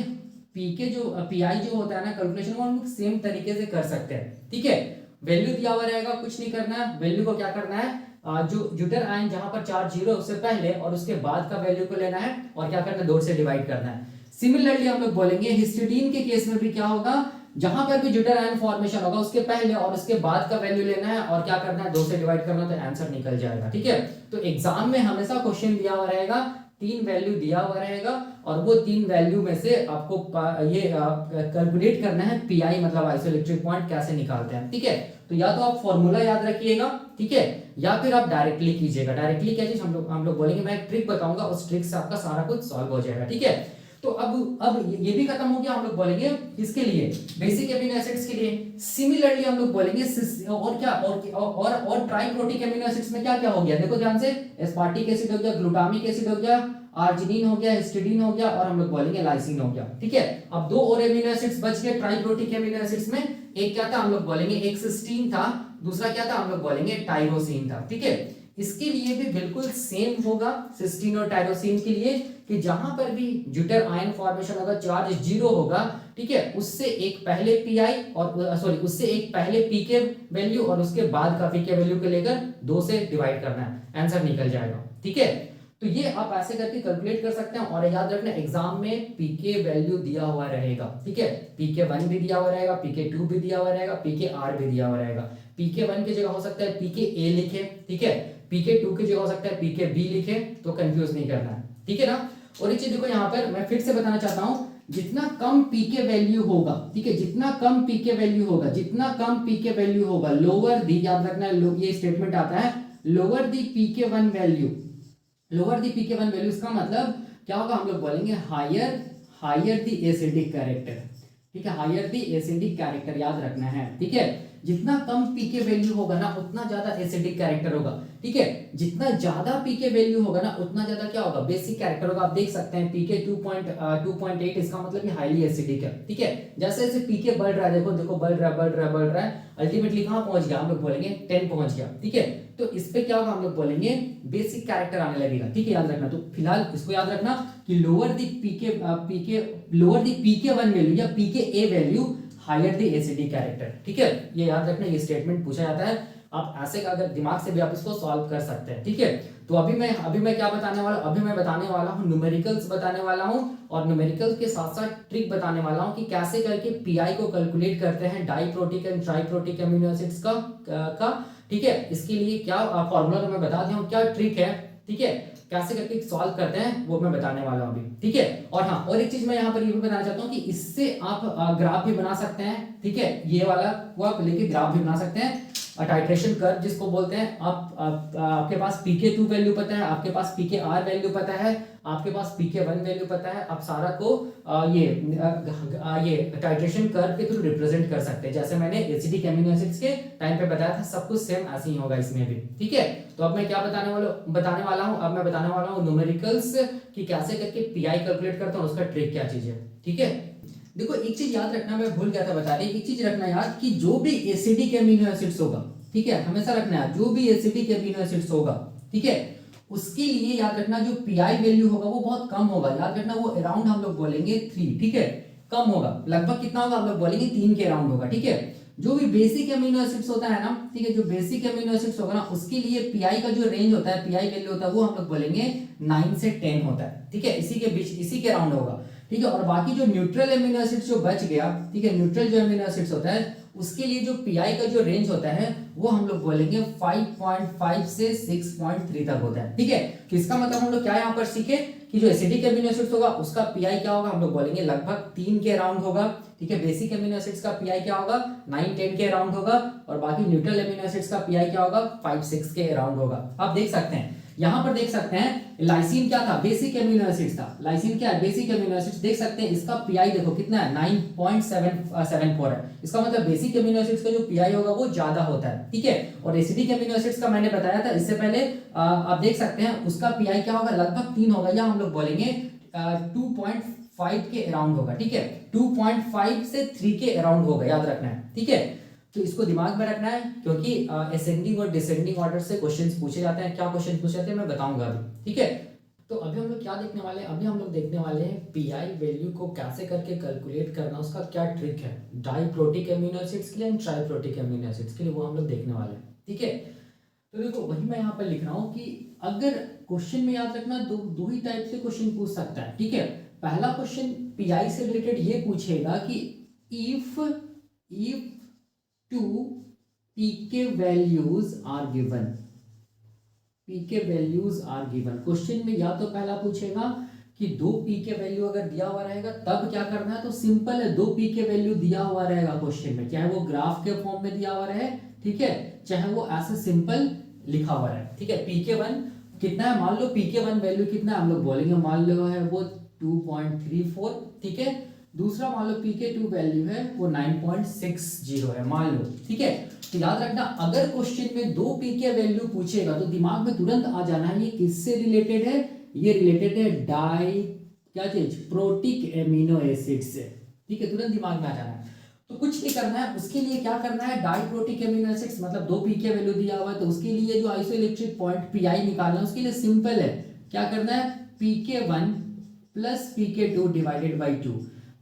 पीके जो पीआई जो होता है ना कैलकुलेशन वो हम लोग सेम तरीके से कर सकते हैं। ठीक है, वैल्यू दिया हुआ रहेगा, कुछ नहीं करना है, वैल्यू को क्या करना है जो ड्यूटल आयन जहां पर चार्ज 0 उससे पहले और उसके बाद का वैल्यू को लेना है और क्या करना है 2 से डिवाइड करना है। सिमिलरली हम लोग बोलेंगे हिस्टिडीन के केस में भी क्या होगा जहां पर भी ज्यूटर आयन फॉर्मेशन होगा उसके पहले और उसके बाद का वैल्यू लेना है और क्या करना है, 2 से डिवाइड करना, तो आंसर निकल जाएगा। ठीक है, तो एग्जाम में हमेशा क्वेश्चन दिया हुआ रहेगा, 3 वैल्यू दिया हुआ रहेगा और वो 3 वैल्यू में से आपको ये कैलकुलेट करना है पीआई मतलब आइसोइलेक्ट्रिक पॉइंट कैसे निकालते हैं। ठीक है, तो या तो आप फॉर्मूला याद रखिएगा, ठीक है, या फिर आप डायरेक्टली कीजिएगा। डायरेक्टली क्या चीज हम लोग बोलेंगे, मैं एक ट्रिक बताऊंगा, उस ट्रिक से आपका सारा कुछ सॉल्व हो जाएगा। ठीक है, तो अब ये भी खत्म हो गया। हम लोग बोलेंगे इसके लिए बेसिक एमिनो एसिड्स के लिए सिमिलरली हम लोग बोलेंगे और क्या और ट्राइप्रोटिक एमिनो एसिड्स में क्या क्या हो गया, देखो ध्यान से, एस्पार्टिक एसिड हो गया, ग्लूटामिक एसिड हो गया, आर्जिनिन हो गया, हिस्टिडीन हो गया और हम लोग बोलेंगे लाइसिन हो गया। ठीक है, अब 2 और एमिनो एसिड्स बच गए ट्राइप्रोटिक एमिनो एसिड्स में। एक क्या था, हम लोग बोलेंगे एक सिस्टीन था, दूसरा क्या था, हम लोग बोलेंगे टाइरोसिन था। ठीक है, इसके लिए भी बिल्कुल सेम होगा सिस्टीन और टाइरोसिन के लिए, कि जहां पर भी ज्यूटर आयन फॉर्मेशन होगा, चार्ज 0 होगा, ठीक है, उससे एक पहले पीआई और सॉरी उससे एक पहले पीके वैल्यू और उसके बाद का पीके वैल्यू को लेकर 2 से डिवाइड करना है, आंसर निकल जाएगा। ठीक है, तो ये आप ऐसे करके कैलकुलेट कर सकते हैं और याद रखना एग्जाम में पीके वैल्यू दिया हुआ रहेगा। ठीक है, पीके 1 भी दिया हुआ रहेगा, पीके 2 भी दिया हुआ रहेगा, पीके आर भी दिया हुआ रहेगा। पीके 1 की जगह हो सकता है पीके ए लिखे, ठीक है, पीके 2 की जगह हो सकता है पीके बी लिखे, तो कंफ्यूज नहीं करना है। ठीक है ना, और एक चीज देखो यहाँ पर मैं फिर से बताना चाहता हूं, जितना कम पीके वैल्यू होगा, ठीक है, जितना कम पीके वैल्यू होगा, जितना कम पीके वैल्यू होगा, लोअर दी, याद रखना ये स्टेटमेंट आता है, lower the pK 1 value, lower the pK 1 value, इसका मतलब क्या होगा, हम लोग बोलेंगे हायर दी एसिडिक कैरेक्टर। ठीक है, हायर दी एसिडिक कैरेक्टर याद रखना है। ठीक है, जितना कम पीके वैल्यू होगा ना उतना ज्यादा एसिडिक कैरेक्टर होगा। ठीक है, जितना ज्यादा पीके वैल्यू होगा ना उतना ज्यादा क्या होगा, बेसिक कैरेक्टर होगा। आप देख सकते हैं पीके 2.8, इसका मतलब ये हाईली एसिडिक है। ठीक है, जैसे जैसे पीके बढ़ रहा है, देखो देखो बढ़ रहा है बढ़ रहा है बढ़ रहा है, अल्टीमेटली कहां पहुंच गया, हम लोग बोलेंगे 10 पहुंच गया। ठीक है, तो इस पे क्या होगा, हम लोग बोलेंगे बेसिक कैरेक्टर आने लगेगा। ठीक है, याद रखना, तो फिलहाल इसको याद रखना कि लोअर दी पीके 1 वैल्यू या PK A value higher the acidic character. ठीक है, ये याद रखना, ये स्टेटमेंट पूछा जाता है, आप ऐसे अगर दिमाग से भी आप इसको सॉल्व कर सकते हैं। ठीक है, तो अभी मैं क्या बताने वाला, अभी मैं बताने वाला हूं न्यूमेरिकल्स बताने वाला हूं, और न्यूमेरिकल्स के साथ साथ ट्रिक बताने वाला हूं कि कैसे करके पीआई को कैलकुलेट करते हैं diprotic and triprotic amino acids का। ठीक है, इसके लिए क्या फॉर्मूला मैं बता दिया हूं, क्या ट्रिक है, ठीक है, कैसे करके सॉल्व करते हैं वो मैं बताने वाला हूं अभी। ठीक है, और हाँ, और एक चीज मैं यहाँ पर ये भी बताना चाहता हूँ कि इससे आप ग्राफ भी बना सकते हैं। ठीक है, ये वाला वो आप लेके ग्राफ भी बना सकते हैं, टाइट्रेशन कर्व जिसको बोलते हैं। आपके पास पीके 2 वैल्यू पता है, आपके पास पीके आर वैल्यू पता है, आपके पास पीके 1 वैल्यू पता है, आप सारा को ये टाइट्रेशन कर्व के थ्रू रिप्रेजेंट कर सकते हैं। जैसे मैंने एसिडिक एमिनो एसिड्स के टाइम पे बताया था, सब कुछ सेम ऐसे ही होगा इसमें भी। ठीक है, तो अब मैं क्या बताने वाला हूँ, अब मैं बताने वाला हूँ न्यूमेरिकल्स कि कैसे करके पीआई कैलकुलेट करता हूँ, उसका ट्रिक क्या चीज है। ठीक है, देखो एक चीज याद रखना, मैं भूल गया था बताने, एक चीज रखना याद कि जो भी एसिडिक एमिनो एसिड्स होगा, ठीक है, हमेशा रखना है, जो भी एसिडिक एमिनो एसिड्स होगा, ठीक है, उसके लिए याद रखना जो पीआई वैल्यू होगा वो बहुत कम होगा। याद रखना वो अराउंड हम लोग बोलेंगे 3। ठीक है, कम होगा, लगभग कितना होगा, हम लोग बोलेंगे 3 के अराउंड होगा। ठीक है, जो भी बेसिक एमिनो एसिड्स होता है ना, ठीक है, जो बेसिक एमिनो एसिड्स होगा ना उसके लिए पीआई का जो रेंज होता है, पीआई वैल्यू होता है, वो हम लोग बोलेंगे 9 से 10 होता है। ठीक है, इसी के बीच, इसी के अराउंड होगा। ठीक है, और बाकी जो न्यूट्रल एमिनो एसिड्स जो बच गया, ठीक है, न्यूट्रल जो एमिनो एसिड्स होता है उसके लिए जो पीआई का जो रेंज होता है वो हम लोग बोलेंगे 5.5 से 6.3 तक होता है। ठीक है, तो इसका मतलब हम लोग क्या यहाँ पर सीखे कि जो एसिडिक एमिनो एसिड्स होगा उसका पीआई क्या होगा, हम लोग बोलेंगे लगभग 3 के अराउंड होगा। ठीक है, बेसिक एमिनो एसिड्स का पीआई क्या होगा, 9-10 के अराउंड होगा, और बाकी न्यूट्रल एमिनो एसिड्स का पीआई क्या होगा, 5-6 के अराउंड होगा। आप देख सकते हैं, यहां पर देख सकते हैं लाइसिन क्या था, बेसिक एमिनो एसिड्स था। लाइसिन क्या है, बेसिक एमिनो एसिड्स। देख सकते हैं इसका पीआई देखो कितना है, 9.774 है। इसका मतलब बेसिक एमिनो एसिड्स का जो पीआई होगा वो ज्यादा होता है। ठीक है, और एसिडिक एमिनो एसिड्स का मैंने बताया था इससे पहले, आप देख सकते हैं उसका पीआई क्या होगा, लगभग 3 होगा, या हम लोग बोलेंगे 2.5 के अराउंड होगा। ठीक है, 2.5 से 3 के अराउंड होगा, याद रखना है। ठीक है, तो इसको दिमाग में रखना है क्योंकि असेंडिंग और डिसेंडिंग ऑर्डर से क्वेश्चंस पूछे जाते हैं। क्या क्वेश्चन पूछे जाते हैं मैं बताऊंगा अभी। ठीक है, तो अभी हम लोग क्या देखने वाले हैं, अभी हम लोग देखने वाले हैं पीआई वैल्यू को कैसे करके कैलकुलेट करना, उसका क्या ट्रिक है डाइप्रोटिक एमिनो एसिड्स के लिए एंड ट्राइप्रोटिक एमिनो एसिड्स के लिए, वो हम लोग देखने वाले हैं। ठीक है, तो देखो वही मैं यहाँ पर लिख रहा हूँ कि अगर क्वेश्चन में याद रखना दो ही टाइप से क्वेश्चन पूछ सकता है। ठीक है, पहला क्वेश्चन पीआई से रिलेटेड ये पूछेगा कि if two pk values are given, pk values are given, question में या तो पहला पूछेगा कि दो पीके वैल्यू अगर दिया हुआ रहेगा तब क्या करना है, तो सिंपल है, दो पीके वैल्यू दिया हुआ रहेगा क्वेश्चन में, चाहे वो ग्राफ के फॉर्म में दिया हुआ रहे, ठीक है, चाहे वो ऐसे सिंपल लिखा हुआ रहे, ठीक है। पीके वन कितना है, मान लो पीके वन वैल्यू कितना है हम लोग बोलेंगे, मान लो है वो 2.34, ठीक है। दूसरा मान लो पीके टू वैल्यू है वो 9.60 है मान लो, ठीक है। तो याद रखना अगर क्वेश्चन में दो पीके वैल्यू पूछेगा तो दिमाग में तुरंत आ जाना है ये किससे रिलेटेड है, ये रिलेटेड है डाई क्या चीज, प्रोटिक एमिनो एसिड से, ठीक है, तुरंत दिमाग में आ जाना है। तो कुछ नहीं करना है, उसके लिए क्या करना है, डाई प्रोटिक एमिनो एसिड्स मतलब दो पीके वैल्यू दिया हुआ है तो उसके लिए जो आइसोइलेक्ट्रिक पॉइंट पीआई निकालना है उसके लिए सिंपल है, क्या करना है, pk1 plus pk2 divided by 2,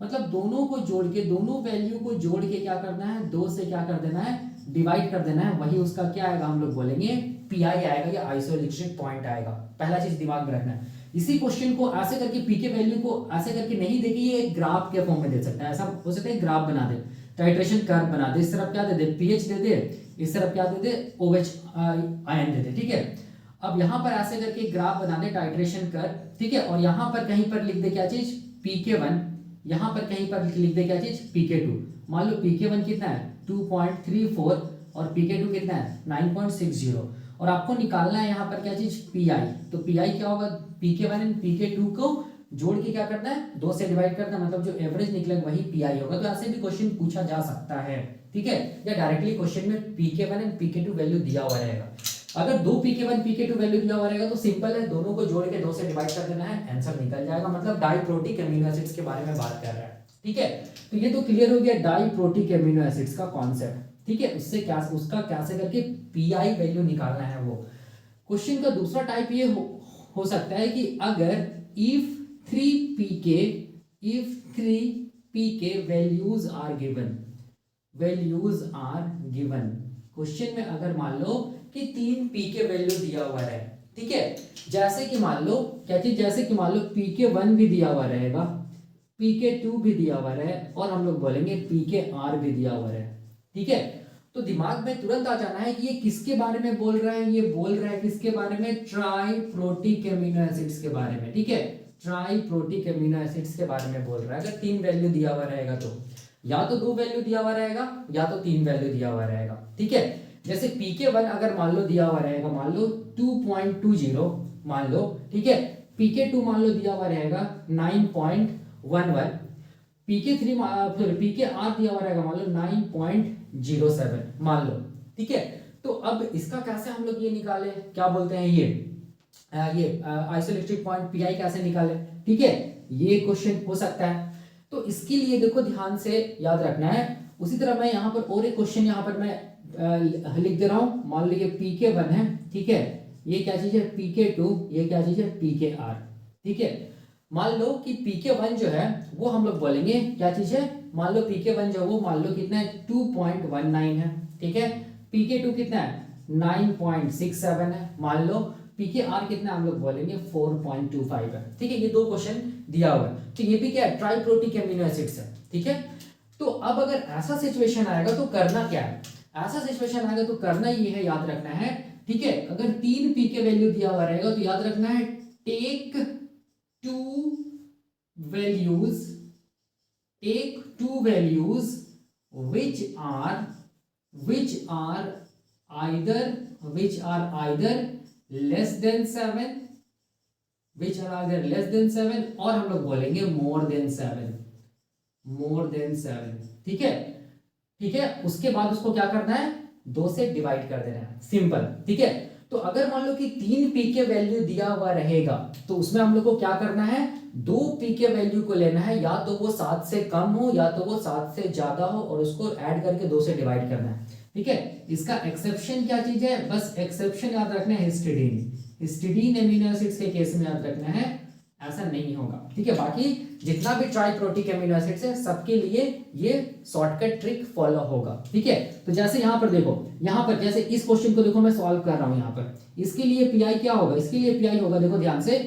मतलब दोनों को जोड़ के, दोनों वैल्यू को जोड़ के क्या करना है, दो से क्या कर देना है, डिवाइड कर देना है, वही उसका क्या आएगा, हम लोग बोलेंगे पीआई आएगा या आइसोइलेक्ट्रिक पॉइंट आएगा। पहला चीज दिमाग में रखना है। इसी क्वेश्चन को ऐसे करके पीके वैल्यू को ऐसे करके नहीं देगी, ये एक ग्राफ के फॉर्म में दे सकता है, ऐसा हो सकता है ग्राफ बना दे, टाइट्रेशन कर्व बना दे, इस तरफ क्या दे दे, पीएच दे दे, इस तरफ क्या दे दे, ओएच आयन दे दे, ठीक है। अब यहाँ पर ऐसे करके ग्राफ बना दे टाइट्रेशन कर्व, ठीक है, और यहाँ पर कहीं पर लिख दे क्या चीज, pk1, यहाँ पर कहीं पर लिख दे क्या चीज, pk2। मान लो pk1 कितना है 2.34 और pk2 कितना है 9.60, और आपको निकालना है यहाँ पर क्या चीज, पीआई। तो पीआई क्या होगा, pk1 एंड pk2 को जोड़ के क्या करना है, दो से डिवाइड करना है, मतलब जो एवरेज निकलेगा वही पीआई होगा। तो ऐसे भी क्वेश्चन पूछा जा सकता है, ठीक है, या डायरेक्टली क्वेश्चन में pk1 एंड pk2 वैल्यू दिया हुआ रहेगा। अगर दो pk1 pk2 वैल्यू दिया हुआ रहेगा तो सिंपल है, दोनों को जोड़ के दो से डिवाइड कर देना है, आंसर निकल जाएगा, मतलब डाइप्रोटिक एमिनो एसिड्स के बारे में बात कर रहा है, ठीक है। तो ये तो क्लियर हो गया डाइप्रोटिक एमिनो एसिड्स का कॉन्सेप्ट, ठीक है। उससे क्या, उसका कैसे करके पीआई वैल्यू निकालना है वो। क्वेश्चन का दूसरा टाइप ये हो सकता है कि अगर if 3 pk values are given, values are given, question में अगर मान लो कि 3 pk वैल्यू दिया हुआ है, ठीक है, जैसे कि मान लो क्या चीज, जैसे कि मान लो pk1 भी दिया हुआ रहेगा, pk2 भी दिया हुआ रहे, और हम लोग बोलेंगे pkr भी दिया हुआ है, ठीक है। तो दिमाग में तुरंत आ जाना है कि ये किसके बारे में बोल रहा है, ये बोल रहा है किसके बारे में, ट्राइप्रोटिक एमिनो एसिड्स के बारे में, ठीक है, ट्राइप्रोटिक एमिनो एसिड्स के बारे में बोल रहा है। अगर 3 वैल्यू दिया हुआ रहेगा तो या तो 2 वैल्यू दिया हुआ रहेगा या तो 3 वैल्यू दिया हुआ रहेगा, ठीक है। जैसे pk1 अगर मान लो दिया हुआ रहेगा, मान लो 2.20 मान लो, ठीक है, pk2 मान लो दिया हुआ रहेगा 9.11, pk3 फिर pkr दिया हुआ रहेगा मान लो 9.07 मान लो, ठीक है। तो अब इसका कैसे हम लोग ये निकाले, क्या बोलते हैं ये आइसोइलेक्ट्रिक पॉइंट पीआई कैसे निकाले, ठीक है, ये क्वेश्चन हो सकता है। तो इसके लिए देखो ध्यान से याद रखना है। उसी तरह मैं यहाँ पर और एक क्वेश्चन यहाँ पर मैं लिख दे रहा हूँ, मान लीजिए pk1 है, ठीक है, ये क्या चीज है pk2, ये क्या चीज है pkr, ठीक है। मान लो कि pk1 जो है वो हम लोग बोलेंगे क्या चीज है, मान लो pk1 जो वो मान लो कितना है 2.19 है, ठीक है, pk2 कितना है 9.67 है, मान लो pkr कितना हम लोग बोलेंगे 4.25 है, ठीक है। ये दो क्वेश्चन दिया हुआ है, तो ये भी क्या है ट्राइप्रोटिक एमिनो एसिड्स है, ठीक है। तो अब अगर ऐसा सिचुएशन आएगा तो करना क्या है, ऐसा सिचुएशन आएगा तो करना ये है, याद रखना है, ठीक है। अगर 3 pk वैल्यू दिया हुआ रहेगा तो याद रखना है take two values which are either less than 7, और हम लोग बोलेंगे more than 7, ठीक है, ठीक है। उसके बाद उसको क्या करना है, 2 से डिवाइड कर देना है, सिंपल, ठीक है। तो अगर मान लो कि 3 pk वैल्यू दिया हुआ रहेगा तो उसमें हम लोग को क्या करना है, 2 pk वैल्यू को लेना है, या तो वो 7 से कम हो या तो वो 7 से ज्यादा हो, और उसको ऐड करके 2 से डिवाइड करना है, ठीक है। इसका एक्सेप्शन क्या चीज है, बस एक्सेप्शन याद रखना है, हिस्टिडीन एमिनो एसिड्स के केस में याद रखना है, ऐसा नहीं होगा, ठीक है। बाकी जितना भी ट्राइप्रोटिक एमिनो एसिड्स है सबके लिए ये शॉर्टकट ट्रिक फॉलो होगा, ठीक है। तो जैसे यहाँ पर देखो, यहाँ पर जैसे इस क्वेश्चन को देखो मैं सॉल्व कर रहा हूँ, यहाँ पर इसके लिए पीआई क्या होगा, इसके लिए पीआई होगा, देखो ध्यान से,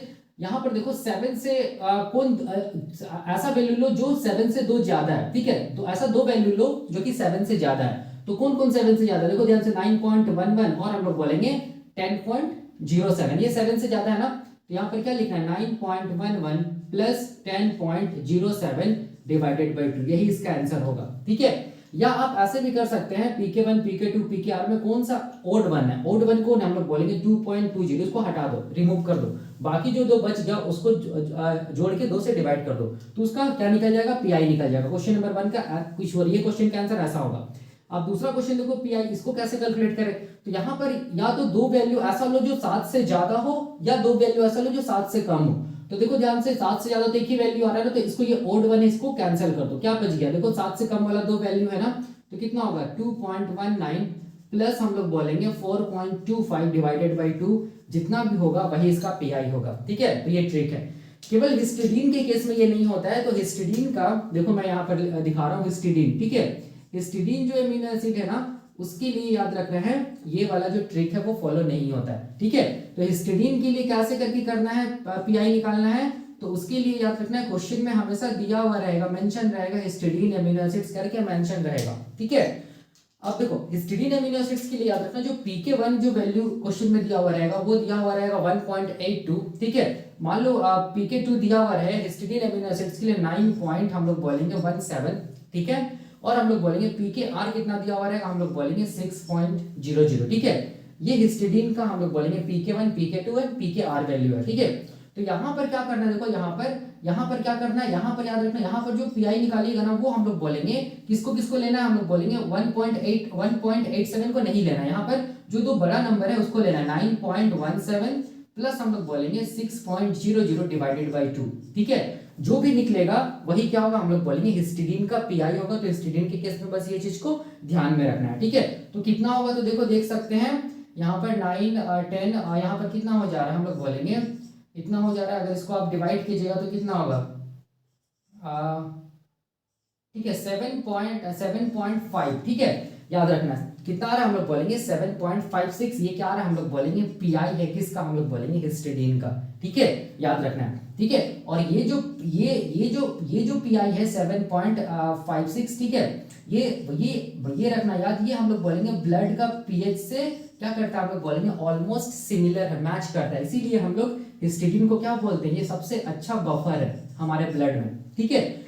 यहाँ पर देखो 7 से ऐसा वैल्यू लो जो 7 से 2 ज्यादा है, ठीक है। तो ऐसा दो वैल्यू लो जो कि 7 से ज्यादा है। तो कौन कौन 7 से ज्यादा, देखो ध्यान से 9.11 और हम लोग बोलेंगे 10.07, ये 7 से ज्यादा है ना। तो यहाँ पर क्या लिखना है 9.11 प्लस 10.07 डिवाइडेड बाई 2, यही इसका आंसर होगा, ठीक है। या आप ऐसे भी कर सकते हैं pk1 pk2 pkr में कौन सा ओड वन है, ओड वन कौन है, हम लोग बोलेंगे 2.20, उसको हटा दो, रिमूव कर दो, बाकी जो दो बच गया उसको जोड़ के 2 से डिवाइड कर दो, तो उसका क्या निकल जाएगा, पीआई निकल जाएगा। क्वेश्चन नंबर 1 का कुछ और, ये क्वेश्चन का आंसर ऐसा होगा। अब दूसरा क्वेश्चन देखो पीआई, इसको कैसे कैलकुलेट करें। तो यहाँ पर या तो दो वैल्यू ऐसा लो जो 7 से ज्यादा हो, या दो वैल्यू ऐसा लो जो 7 से कम हो। तो देखो ध्यान से 7 से ज्यादा तो एक ही वैल्यू आ रहा है ना, तो इसको ये ओड वन है, इसको कैंसिल कर दो, क्या बच गया, देखो 7 से कम वाला दो वैल्यू है ना, तो कितना होगा 2.19 प्लस हम लोग बोलेंगे 4.25 डिवाइडेड बाई 2, जितना भी होगा वही इसका पीआई होगा, ठीक है। तो ये ट्रिक है। केवल हिस्टिडीन के केस में ये नहीं होता है। तो हिस्टिडीन का देखो मैं यहाँ पर दिखा रहा हूँ हिस्टिडीन, ठीक है। हिस्टिडीन जो एमिनो एसिड है ना, उसके लिए याद रखना है ये वाला जो ट्रिक है वो फॉलो नहीं होता है, ठीक है। तो हिस्टिडीन के लिए कैसे करके करना है, पीआई निकालना है, तो उसके लिए याद रखना है क्वेश्चन में हमेशा दिया हुआ रहेगा, मेंशन रहेगा हिस्टिडीन एमिनो एसिड्स करके मेंशन रहेगा, ठीक है। अब देखो हिस्टिडीन एमिनो एसिड्स के लिए याद रखना जो pk1 जो वैल्यू क्वेश्चन में दिया हुआ रहेगा वो दिया हुआ रहेगा 1.82, ठीक है। मान लो pk2 दिया हुआ है हिस्टिडीन एमिनो एसिड्स के लिए 9 पॉइंट हम लोग बोलेंगे 17, ठीक है। और हम लोग बोलेंगे pkr कितना दिया हुआ रहेगा, हम लोग बोलेंगे 6.00, ठीक है। ये हिस्टिडीन का हम लोग बोलेंगे pk1 pk2 और pkr वैल्यू है, ठीक है। तो यहाँ पर क्या करना है, देखो यहाँ पर क्या करना है, यहाँ पर याद रखना, यहाँ पर जो पीआई निकालिएगा ना वो हम लोग बोलेंगे किसको किसको लेना है, हम लोग बोलेंगे 1.87 को नहीं लेना है, यहाँ पर जो दो बड़ा नंबर है उसको लेना है 9.17 प्लस हम लोग बोलेंगे 6.00 डिवाइडेड बाई 2, ठीक है। जो भी निकलेगा वही क्या होगा, हम लोग बोलेंगे हिस्टिडीन का पीआई होगा। तो हिस्टिडीन के केस में बस ये चीज को ध्यान में रखना है, ठीक है। तो कितना होगा, तो देखो देख सकते हैं यहाँ पर 9 10 यहाँ पर कितना हो जा रहा है, हम लोग बोलेंगे इतना हो जा रहा है। अगर इसको आप डिवाइड कीजिएगा तो कितना होगा, ठीक है 7.5, ठीक है। याद रखना कितना आ रहा है, हम लोग बोलेंगे 7.56, ये क्या आ रहा है, हम लोग बोलेंगे पीआई है किसका, हम लोग बोलेंगे हिस्टिडीन का, ठीक है। याद रखना है, ठीक है। और ये जो पीआई है 7.56, ठीक है। ये रखना याद, ये हम लोग बोलेंगे ब्लड का पीएच से क्या करता है, हम लोग बोलेंगे ऑलमोस्ट सिमिलर है, मैच करता है, इसीलिए हम लोग हिस्टिडीन को क्या बोलते हैं, ये सबसे अच्छा बफर है हमारे ब्लड में, ठीक है।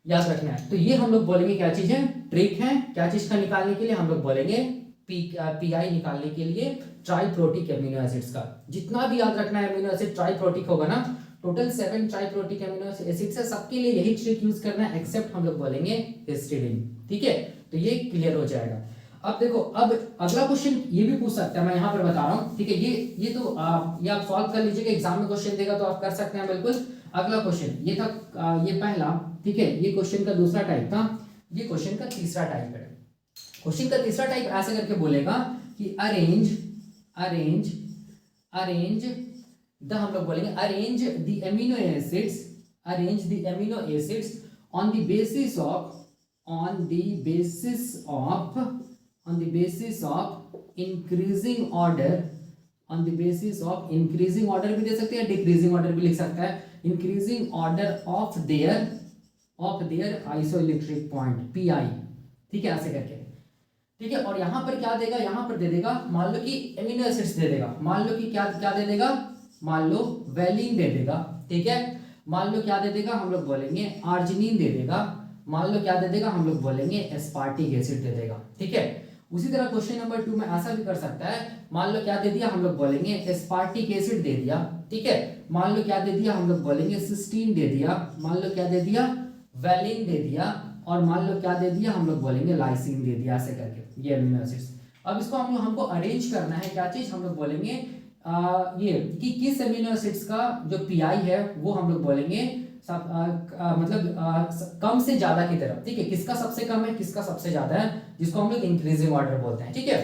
याद रखना है। तो ये हम लोग बोलेंगे क्या चीज है, ट्रिक है, क्या चीज का निकालने के लिए, हम लोग बोलेंगे पीआई निकालने के लिए ट्राइप्रोटिक एमिनो एसिड्स का। जितना भी याद रखना है एमिनो एसिड ट्राइप्रोटिक होगा ना, टोटल 7 ट्राइप्रोटिक एमिनो एसिड्स है, सबके लिए यही ट्रिक यूज करना है एक्सेप्ट हम लोग बोलेंगे हिस्टिडीन, ठीक है। तो ये क्लियर हो जाएगा। अब देखो, अब अगला क्वेश्चन ये भी पूछ सकता है, मैं यहाँ पर बता रहा हूँ, ठीक है। ये तो ये आप सॉल्व कर लीजिएगा, एग्जाम में क्वेश्चन देगा तो आप कर सकते हैं बिल्कुल। अगला क्वेश्चन ये था, ये पहला, ठीक है। ये क्वेश्चन का दूसरा टाइप था, ये क्वेश्चन का तीसरा टाइप है। क्वेश्चन का तीसरा टाइप ऐसे करके बोलेगा कि अरेंज द, हम लोग बोलेंगे arrange the amino acids on the basis of increasing order भी दे सकते हैं, डिक्रीजिंग ऑर्डर भी लिख सकता है, increasing order of their isoelectric point pi, ठीक है, ऐसे करके, ठीक है। और यहां पर क्या देगा, यहां पर दे देगा, मान लो कि एमिनो एसिड्स दे देगा, मान लो कि क्या दे देगा, मान लो वेलिन दे देगा, ठीक है। मान लो क्या दे देगा, हम लोग बोलेंगे आर्जिनिन दे देगा, मान लो क्या दे देगा, हम लोग बोलेंगे एस्पार्टिक एसिड दे देगा, ठीक है। उसी तरह क्वेश्चन नंबर 2 में ऐसा भी कर सकता है, मान लो क्या दे दिया, हम लोग बोलेंगे एस्पार्टिक एसिड दे दिया, ठीक है। मान लो क्या दे दिया, हम लोग बोलेंगे सिस्टीन दे दिया, मान लो क्या दे दिया, वेलिन दे दिया, और मान लो क्या दे दिया, हम लोग बोलेंगे लाइसिन दे दिया, ऐसे करके ये एमिनो एसिड्स। अब इसको हमको अरेंज करना है, क्या चीज, हम लोग बोलेंगे ये कि किस एमिनो एसिड्स का जो पीआई है वो हम लोग बोलेंगे मतलब कम से ज्यादा की तरफ, ठीक है। किसका सबसे कम है, किसका सबसे ज्यादा है, जिसको हम लोग इंक्रीजिंग ऑर्डर बोलते हैं, ठीक है।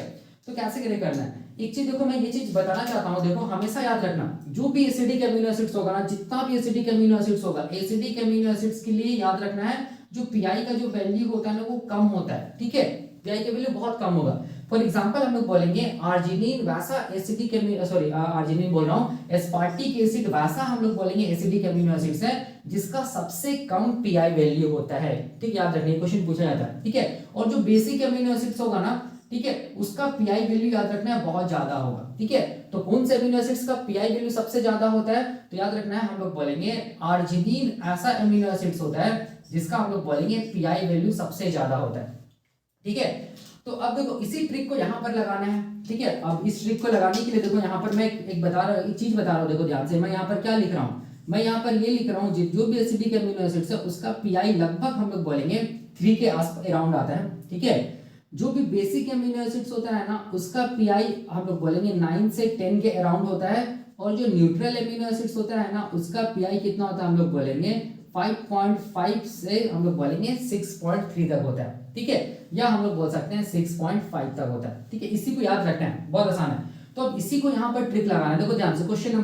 तो कैसे करना है, एक चीज देखो, मैं ये चीज बताना चाहता हूँ, देखो हमेशा याद रखना, जो भी एसिडिक एमिनो एसिड्स होगा ना, जितना भी एसिडिक एमिनो एसिड्स होगा, एसिडिक एमिनो एसिड्स के लिए याद रखना है जो पीआई का जो वैल्यू होता है ना वो कम होता है, ठीक है, पीआई का वैल्यू बहुत कम होगा। फॉर एग्जांपल हम लोग बोलेंगे आर्जिनिन वैसा एसिडिक आर्जिनिन बोल रहा हूँ, एस्पार्टिक एसिड वैसा हम लोग बोलेंगे एसिडिक अमीनो एसिड्स है जिसका सबसे कम पीआई वैल्यू होता है। ठीक, याद रखिए क्वेश्चन पूछा जाता है। ठीक है, और जो बेसिक अमीनो एसिड्स होगा ना, ठीक है, उसका पीआई वैल्यू याद रखना है बहुत ज्यादा होगा। ठीक है, तो कौन से अमीनो एसिड्स का पीआई वैल्यू सबसे ज्यादा होता है, तो याद रखना है हम लोग बोलेंगे आर्जिनिन ऐसा अमीनो एसिड्स होता है जिसका हम लोग बोलेंगे पीआई वैल्यू सबसे ज्यादा होता है। ठीक है, तो अब देखो इसी ट्रिक को यहाँ पर लगाना है। ठीक है, अब इस ट्रिक को लगाने के लिए देखो यहाँ पर मैं एक चीज बता रहा हूँ, देखो ध्यान से। मैं यहाँ पर क्या लिख रहा हूँ, मैं यहाँ पर ये लिख रहा हूँ जो भी एसिडिक अमीनो एसिड्स है उसका पीआई लगभग हम लोग बोलेंगे 3 के आस अराउंड आता है। ठीक है, जो भी बेसिक अमीनो एसिड्स होता है ना उसका पीआई हम लोग बोलेंगे 9 से 10 के अराउंड होता है, और जो न्यूट्रल अमीनो एसिड्स होता है ना उसका पीआई कितना होता है हम लोग बोलेंगे 5.5 से हम लोग बोलेंगे 6.3 तक होता है। ठीक है, या हम लोग बोल सकते हैं 6.5 तक होता है। ठीक है, इसी को याद रखना है, बहुत आसान है। तो अब इसी को यहाँ पर ट्रिक लगाना है। देखो ध्यान से, क्वेश्चन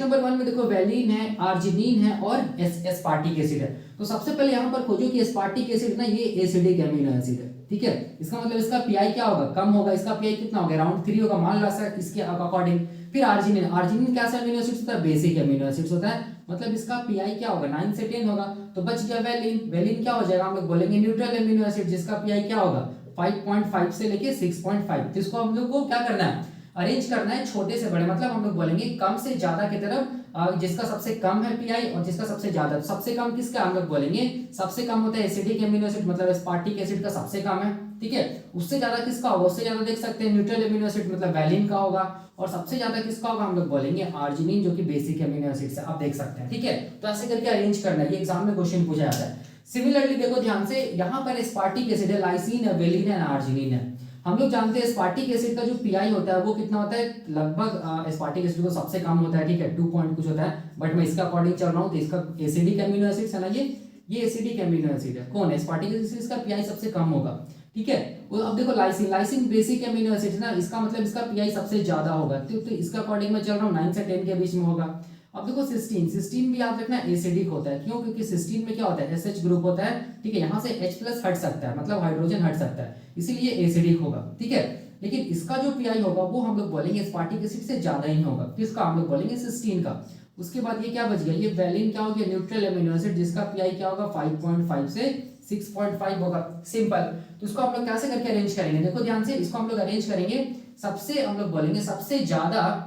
नंबर 1 में देखो वैलिन है, आर्जिनिन है और एस्पार्टिक एसिड है। तो सबसे पहले यहाँ पर खोजो कि एस्पार्टिक एसिड ना ये एसिडिक अमीनो एसिड है। ठीक है, इसका मतलब इसका पीआई क्या होगा, कम होगा। इसका पीआई कितना होगा, अराउंड 3 होगा, मान लो सर इसके अकॉर्डिंग। फिर आर्जिनिन कैसा अमीनो एसिड होता है, बेसिक अमीनो एसिड होता है, मतलब इसका पीआई क्या होगा 9 से 10 होगा। तो बच गया वैलिन क्या हो जाएगा, हम लोग बोलेंगे न्यूट्रल अमीनो एसिड जिसका पीआई क्या होगा 5.5 से लेके 6.5। तो इसको हम लोग को क्या करना है, अरेंज करना है छोटे से बड़े, मतलब हम लोग बोलेंगे कम से ज्यादा की तरफ, जिसका सबसे कम है पीआई और जिसका सबसे ज्यादा। सबसे कम किसका, हम लोग बोलेंगे सबसे कम होता है एसिडिक अमीनो एसिड, मतलब एस्पार्टिक एसिड का सबसे कम है। ठीक है, उससे ज्यादा किसका होगा, उससे ज्यादा देख सकते हैं न्यूट्रल अमीनो एसिड मतलब वैलिन का होगा, और सबसे ज्यादा किसका होगा हम लोग बोलेंगे आर्जिनिन जो कि बेसिक अमीनो एसिड है। आप देख सकते हैं। ठीक है, तो ऐसे करके अरेंज करना है, ये एग्जाम में क्वेश्चन पूछा जाता है। सिमिलरली देखो ध्यान से, यहाँ पर एस्पार्टिक एसिड है, लाइसिन है, वेलिन है, आर्जिनिन है। हम लोग जानते हैं एस्पार्टिक एसिड का जो पीआई होता है वो कितना होता है, लगभग एस्पार्टिक एसिड को सबसे कम होता है। ठीक है, 2 पॉइंट कुछ होता है, बट मैं इसका अकॉर्डिंग चल रहा हूँ। तो इसका एसिडिक अमीनो एसिड है ना, ये एसिडिक अमीनो एसिड है। कौन, एस्पार्टिक एसिड, इसका पीआई सबसे कम होगा। ठीक है, अब देखो लाइसिन बेसिक अमीनो एसिड है ना, इसका मतलब इसका पीआई सबसे ज्यादा होगा। तो इसका अकॉर्डिंग मैं चल रहा हूँ 9 से 10 के बीच में होगा। अब देखो सिस्टीन भी याद रखना एसिडिक होता है। क्यों, क्योंकि सिस्टीन में क्या होता है, एसएच ग्रुप होता है। ठीक है, यहाँ से H+ हट सकता है, मतलब हाइड्रोजन हट सकता है, इसीलिए एसिडिक होगा। ठीक है, लेकिन इसका जो पीआई होगा वो हम लोग बोलेंगे एस्पार्टिक एसिड से ज्यादा ही होगा, तो इसका हम लोग बोलेंगे सिस्टीन का। उसके बाद ये क्या बच गया, ये वैलिन क्या हो गया, न्यूट्रल अमीनो एसिड जिसका पीआई क्या होगा 5.5 से 6.5 होगा। सिंपल। तो इसको हम लोग कैसे करके अरेंज करेंगे, देखो ध्यान से, इसको हम लोग अरेंज करेंगे, सबसे हम लोग बोलेंगे सबसे ज्यादा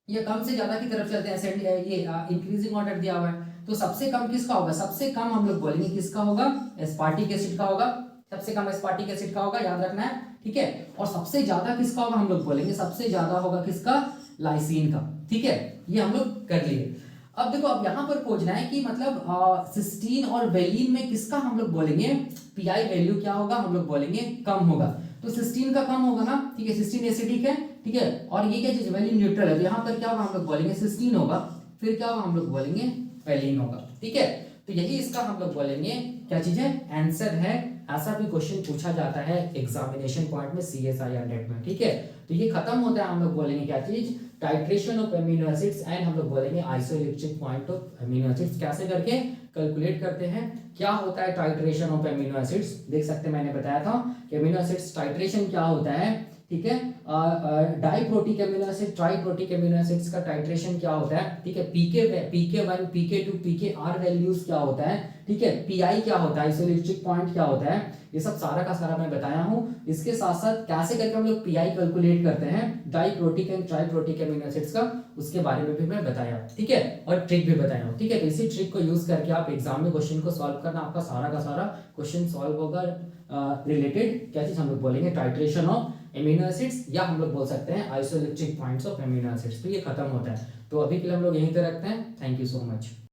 या कम से ज्यादा की तरफ चलते हैं। ये इंक्रीजिंग ऑर्डर दिया हुआ है, तो सबसे कम किसका होगा, सबसे कम हम लोग बोलेंगे किसका होगा, एस्पार्टिक एसिड का होगा। सबसे कम एस्पार्टिक एसिड का होगा, याद रखना है। ठीक है, और सबसे ज्यादा किसका होगा, हम लोग बोलेंगे सबसे ज्यादा होगा किसका, लाइसिन का। ठीक है, ये हम लोग कर लिए। अब देखो, अब यहाँ पर खोजना है कि मतलब सिस्टीन और वेलिन में किसका हम लोग बोलेंगे पीआई वैल्यू क्या होगा, हम लोग बोलेंगे कम होगा। तो सिस्टीन का कम होगा ना। ठीक है, सिस्टीन एसिडिक है। ठीक है, और ये क्या चीज, वेलिन न्यूट्रल है, तो यहाँ पर क्या होगा, हम लोग बोलेंगे सिस्टीन होगा। फिर क्या होगा, हम लोग बोलेंगे वेलिन होगा। ठीक है, तो यही इसका हम लोग बोलेंगे क्या चीज है, आंसर है। ऐसा भी क्वेश्चन पूछा जाता है एग्जामिनेशन पॉइंट में, CSI या नेट में। ठीक है, तो ये खत्म होता है, हम लोग बोलेंगे क्या चीज, titration of amino acids, and हम लोग बोलेंगे isoelectric point of amino acids कैसे करके कैलकुलेट करते हैं, क्या होता है टाइट्रेशन ऑफ अमीनो एसिड्स। देख सकते हैं, मैंने बताया था कि अमीनो एसिड्स टाइट्रेशन क्या होता है। ठीक है, diprotic amino acid, triprotic amino acids का टाइट्रेशन क्या होता है। ठीक है, PK1 PK2 PKR वैल्यूज क्या होता है। ठीक है, PI क्या होता है, आइसोइलेक्ट्रिक पॉइंट क्या होता है, ये सब सारा का सारा मैं बताया हूँ। इसके साथ साथ कैसे करके हम लोग PI कैलकुलेट करते हैं diprotic and triprotic amino acids का, उसके बारे में भी मैं बताया। ठीक है, और ट्रिक भी बताया हूँ। ठीक है, तो इसी ट्रिक को यूज करके आप एग्जाम में क्वेश्चन को सॉल्व करना, आपका सारा का सारा क्वेश्चन सॉल्व होगा। रिलेटेड क्या चीज हम लोग बोलेंगे, टाइट्रेशन ऑफ एमिनो एसिड्स, या हम लोग बोल सकते हैं isoelectric points of amino acids. तो ये खत्म होता है। तो अभी के लिए हम लोग यहीं पे रखते हैं। Thank you so much.